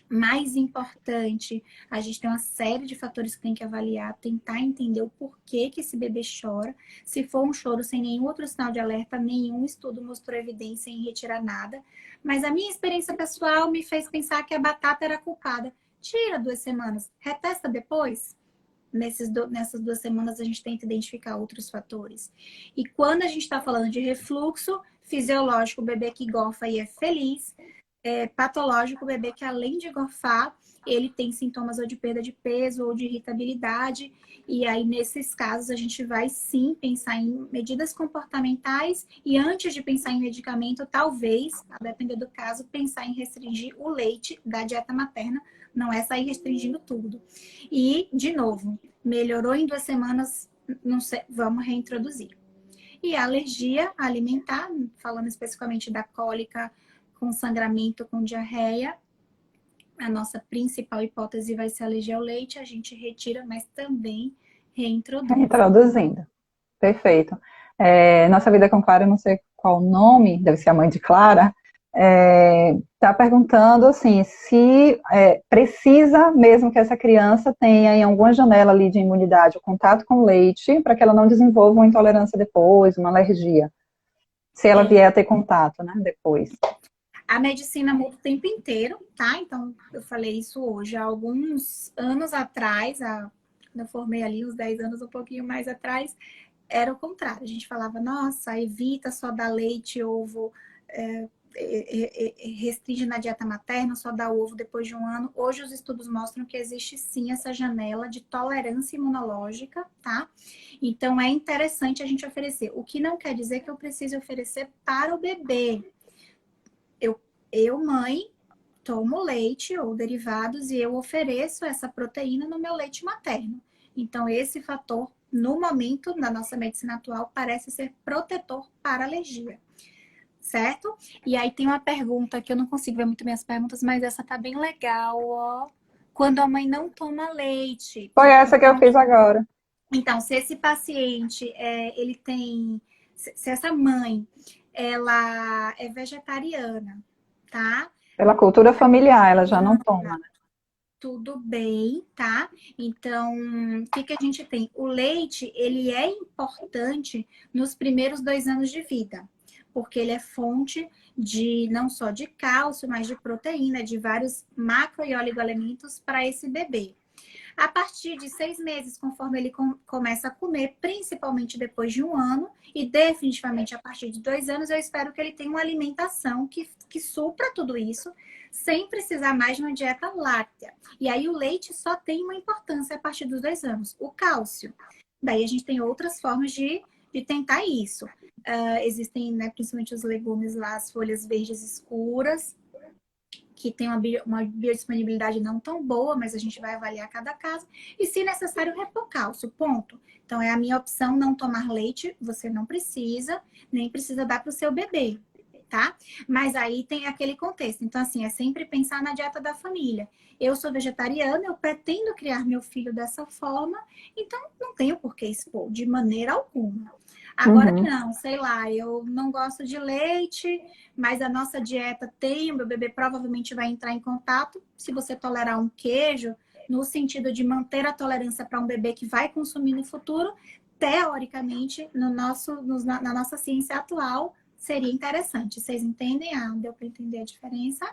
mais importante, a gente tem uma série de fatores que tem que avaliar, tentar entender o porquê que esse bebê chora. Se for um choro sem nenhum outro sinal de alerta, nenhum estudo mostrou evidência em retirar nada. Mas a minha experiência pessoal me fez pensar que a batata era culpada. Tira 2 semanas, retesta depois. Nessas 2 semanas a gente tenta identificar outros fatores. E quando a gente está falando de refluxo fisiológico, o bebê que gorfa e é feliz, patológico, o bebê que além de gorfar, ele tem sintomas ou de perda de peso ou de irritabilidade. E aí, nesses casos, a gente vai sim pensar em medidas comportamentais e antes de pensar em medicamento, talvez, a depender do caso, pensar em restringir o leite da dieta materna, não é sair restringindo tudo. E, de novo, melhorou em 2 semanas, não sei, vamos reintroduzir. E a alergia alimentar, falando especificamente da cólica com sangramento, com diarreia, a nossa principal hipótese vai ser alergia ao leite, a gente retira, mas também reintroduz. Introduzindo. Perfeito. Nossa Vida com Clara, eu não sei qual o nome, deve ser a mãe de Clara, está perguntando assim, se precisa mesmo que essa criança tenha em alguma janela ali de imunidade o contato com o leite, para que ela não desenvolva uma intolerância depois, uma alergia, se ela vier a ter contato, né, depois. A medicina muda o tempo inteiro, tá? Então, eu falei isso hoje. Há alguns anos atrás, quando eu formei ali, uns 10 anos, um pouquinho mais atrás, era o contrário. A gente falava, nossa, evita só dar leite, ovo, restringe na dieta materna, só dá ovo depois de 1 ano. Hoje os estudos mostram que existe sim essa janela de tolerância imunológica, tá? Então, é interessante a gente oferecer. O que não quer dizer que eu precise oferecer para o bebê. Eu, mãe, tomo leite ou derivados e eu ofereço essa proteína no meu leite materno. Então, esse fator, no momento, na nossa medicina atual, parece ser protetor para alergia. Certo? E aí tem uma pergunta que eu não consigo ver muito bem as perguntas, mas essa tá bem legal, ó. Quando a mãe não toma leite. Foi essa que eu fiz agora. Então, se esse paciente, ele tem... Se essa mãe, ela é vegetariana, tá? Pela cultura familiar, ela já não toma, né? Tudo bem, tá? Então, o que a gente tem? O leite, ele é importante nos primeiros 2 anos de vida, porque ele é fonte de não só de cálcio, mas de proteína, de vários macro e oligoelementos para esse bebê. A partir de 6 meses, conforme ele começa a comer, principalmente depois de 1 ano, e definitivamente a partir de 2 anos, eu espero que ele tenha uma alimentação que supra tudo isso, sem precisar mais de uma dieta láctea. E aí o leite só tem uma importância a partir dos 2 anos, o cálcio. Daí a gente tem outras formas de tentar isso. Existem, né, principalmente os legumes lá, as folhas verdes escuras, que tem uma biodisponibilidade não tão boa, mas a gente vai avaliar cada caso. E, se necessário, repor cálcio, ponto. Então, é a minha opção não tomar leite, você não precisa, nem precisa dar para o seu bebê, tá? Mas aí tem aquele contexto. Então, assim, é sempre pensar na dieta da família. Eu sou vegetariana, eu pretendo criar meu filho dessa forma, então não tenho por que expor, de maneira alguma. Agora não, sei lá, eu não gosto de leite, mas a nossa dieta tem, o meu bebê provavelmente vai entrar em contato. Se você tolerar um queijo, no sentido de manter a tolerância para um bebê que vai consumir no futuro, teoricamente, na nossa ciência atual, seria interessante. Vocês entendem? Deu para entender a diferença?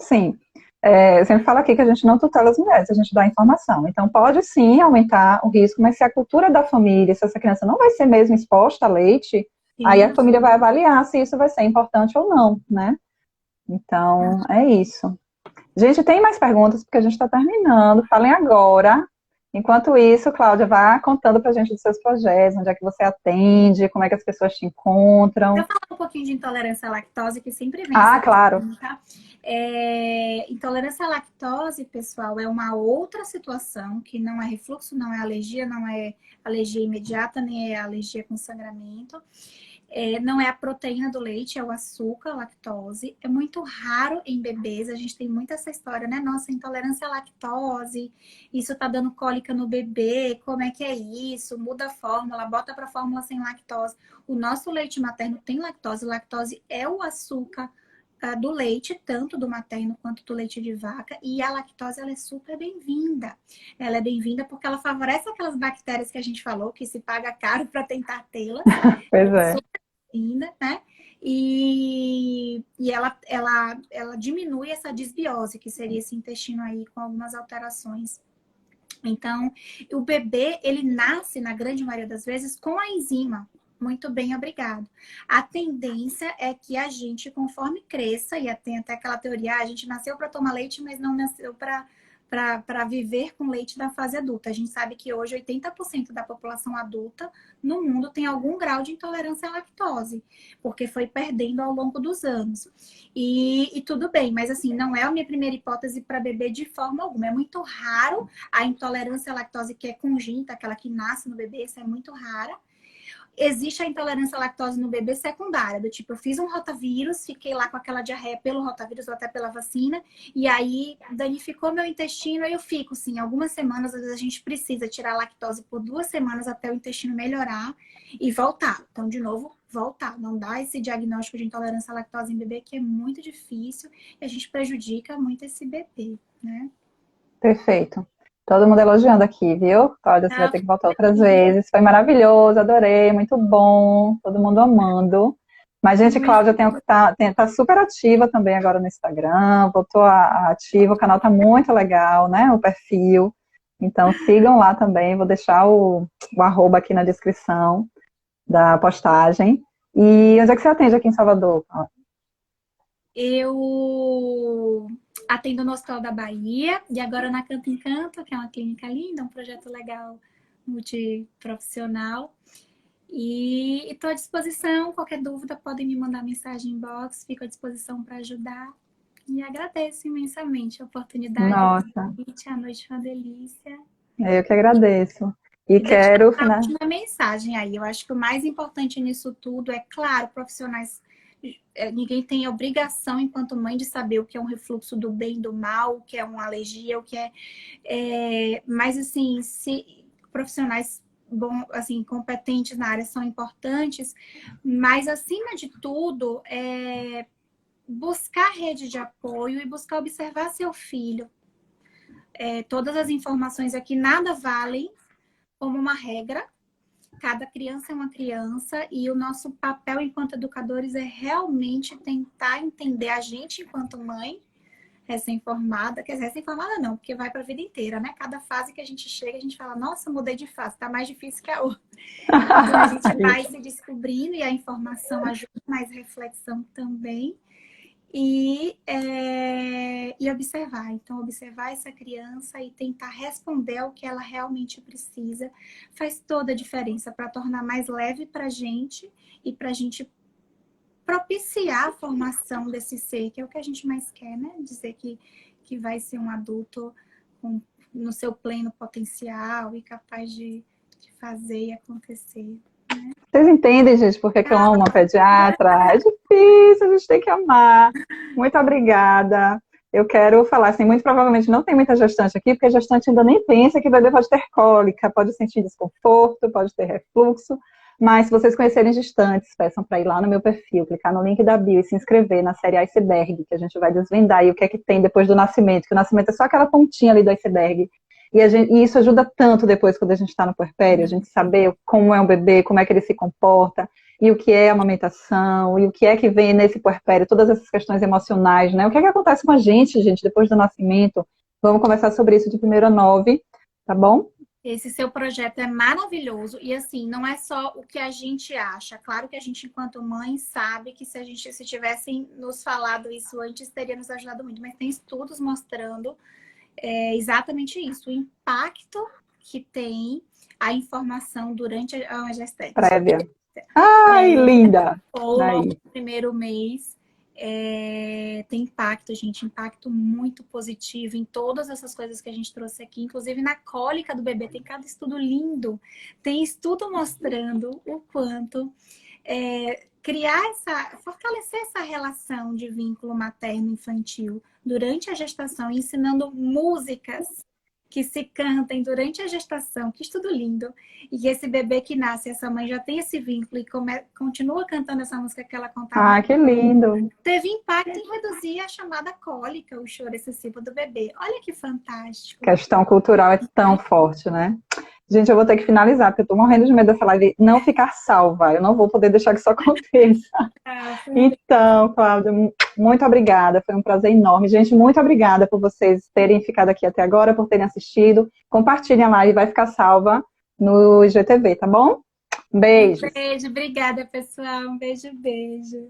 Sim. Eu sempre falo aqui que a gente não tutela as mulheres, a gente dá informação. Então, pode sim aumentar o risco, mas se a cultura da família, se essa criança não vai ser mesmo exposta a leite, sim, aí a família vai avaliar se isso vai ser importante ou não, né? Então, é isso. Gente, tem mais perguntas, porque a gente está terminando. Falem agora. Enquanto isso, Cláudia, vá contando pra gente dos seus projetos, onde é que você atende, como é que as pessoas te encontram. Eu vou falar um pouquinho de intolerância à lactose, que sempre vem. Claro. Tá? Intolerância à lactose, pessoal, é uma outra situação que não é refluxo, não é alergia, não é alergia imediata, nem é alergia com sangramento. Não é a proteína do leite, é o açúcar, a lactose. É muito raro em bebês, a gente tem muito essa história, né? Nossa, intolerância à lactose, isso tá dando cólica no bebê, como é que é isso? Muda a fórmula, bota para fórmula sem lactose. O nosso leite materno tem lactose, lactose é o açúcar do leite, tanto do materno quanto do leite de vaca, e a lactose ela é super bem-vinda. Ela é bem-vinda porque ela favorece aquelas bactérias que a gente falou, que se paga caro para tentar tê-las. Pois é. Ainda, né? E ela diminui essa desbiose, que seria esse intestino aí com algumas alterações. Então, o bebê, ele nasce, na grande maioria das vezes, com a enzima. Muito bem, obrigado. A tendência é que a gente, conforme cresça, e tem até aquela teoria, a gente nasceu para tomar leite, mas não nasceu para viver com leite da fase adulta. A gente sabe que hoje 80% da população adulta no mundo tem algum grau de intolerância à lactose, porque foi perdendo ao longo dos anos. E tudo bem, mas assim, não é a minha primeira hipótese para bebê de forma alguma. É muito raro a intolerância à lactose que é congênita, aquela que nasce no bebê, isso é muito rara. Existe a intolerância à lactose no bebê secundária, do tipo, eu fiz um rotavírus, fiquei lá com aquela diarreia pelo rotavírus ou até pela vacina, e aí danificou meu intestino, e eu fico, sim, algumas semanas, às vezes a gente precisa tirar a lactose por 2 semanas até o intestino melhorar e voltar. Então, de novo, voltar. Não dá esse diagnóstico de intolerância à lactose em bebê, que é muito difícil, e a gente prejudica muito esse bebê, né? Perfeito. Todo mundo elogiando aqui, viu? Cláudia, você vai Ah, ter que voltar outras vezes. Foi maravilhoso, adorei, muito bom. Todo mundo amando. Mas, gente, muito. Cláudia tá super ativa também agora no Instagram, voltou ativa, o canal tá muito legal, né? O perfil. Então, sigam lá também, vou deixar o arroba aqui na descrição da postagem. E onde é que você atende aqui em Salvador? Eu atendo no Hospital da Bahia e agora na Canto Encanto, que é uma clínica linda, um projeto legal multiprofissional. E estou à disposição. Qualquer dúvida, podem me mandar mensagem inbox, fico à disposição para ajudar. E agradeço imensamente a oportunidade, o Nossa, convite, a noite foi uma delícia. eu que agradeço. E E deixar quero, a última mensagem aí. Eu acho que o mais importante nisso tudo é, claro, profissionais. Ninguém tem obrigação, enquanto mãe, de saber o que é um refluxo do bem e do mal, o que é uma alergia, o que mas, assim, se profissionais bom, assim, competentes na área são importantes, mas, acima de tudo, buscar rede de apoio e buscar observar seu filho. Todas as informações aqui nada valem como uma regra. Cada criança é uma criança e o nosso papel enquanto educadores é realmente tentar entender a gente enquanto mãe recém-formada, quer dizer, recém-formada não, porque vai para a vida inteira, né? Cada fase que a gente chega, a gente fala, nossa, mudei de fase, tá mais difícil que a outra. Então a gente vai se descobrindo e a informação ajuda, mas reflexão também. E observar. Então, observar essa criança e tentar responder ao que ela realmente precisa faz toda a diferença para tornar mais leve para a gente e para a gente propiciar a formação desse ser, que é o que a gente mais quer, né? Dizer que vai ser um adulto no seu pleno potencial e capaz de fazer e acontecer. vocês entendem, gente, por que que eu amo uma pediatra? É difícil, a gente tem que amar. Muito obrigada. Eu quero falar assim, muito provavelmente não tem muita gestante aqui, porque a gestante ainda nem pensa que o bebê pode ter cólica, pode sentir desconforto, pode ter refluxo. Mas se vocês conhecerem gestantes, peçam para ir lá no meu perfil, clicar no link da bio e se inscrever na série Iceberg, que a gente vai desvendar aí o que é que tem depois do nascimento, que o nascimento é só aquela pontinha ali do iceberg. E isso ajuda tanto depois, quando a gente está no puerpério, a gente saber como é um bebê, como é que ele se comporta, e o que é a amamentação, e o que é que vem nesse puerpério, todas essas questões emocionais, né? O que é que acontece com a gente, depois do nascimento? Vamos conversar sobre isso de 1º a 9, tá bom? Esse seu projeto é maravilhoso e assim, não é só o que a gente acha. Claro que a gente, enquanto mãe, sabe que se tivessem nos falado isso antes, teria nos ajudado muito. Mas tem estudos mostrando exatamente isso, o impacto que tem a informação durante a gestante. Prévia. Ai, linda! Ou logo Aí. no primeiro mês, tem impacto, gente, impacto muito positivo em todas essas coisas que a gente trouxe aqui, inclusive na cólica do bebê, tem cada estudo lindo, tem estudo mostrando o quanto fortalecer essa relação de vínculo materno-infantil durante a gestação, ensinando músicas que se cantem durante a gestação, que estudo lindo, e esse bebê que nasce, essa mãe já tem esse vínculo e continua cantando essa música que ela contava. Ah, que lindo! Teve impacto em reduzir a chamada cólica, o choro excessivo do bebê. Olha que fantástico. Questão cultural é tão forte, né? Gente, eu vou ter que finalizar, porque eu tô morrendo de medo dessa live não ficar salva. Eu não vou poder deixar que isso aconteça. Então, Cláudia, muito obrigada. Foi um prazer enorme. Gente, muito obrigada por vocês terem ficado aqui até agora, por terem assistido. Compartilhem a live, vai ficar salva no IGTV, tá bom? Beijo. Beijo, obrigada, pessoal. Um beijo, beijo.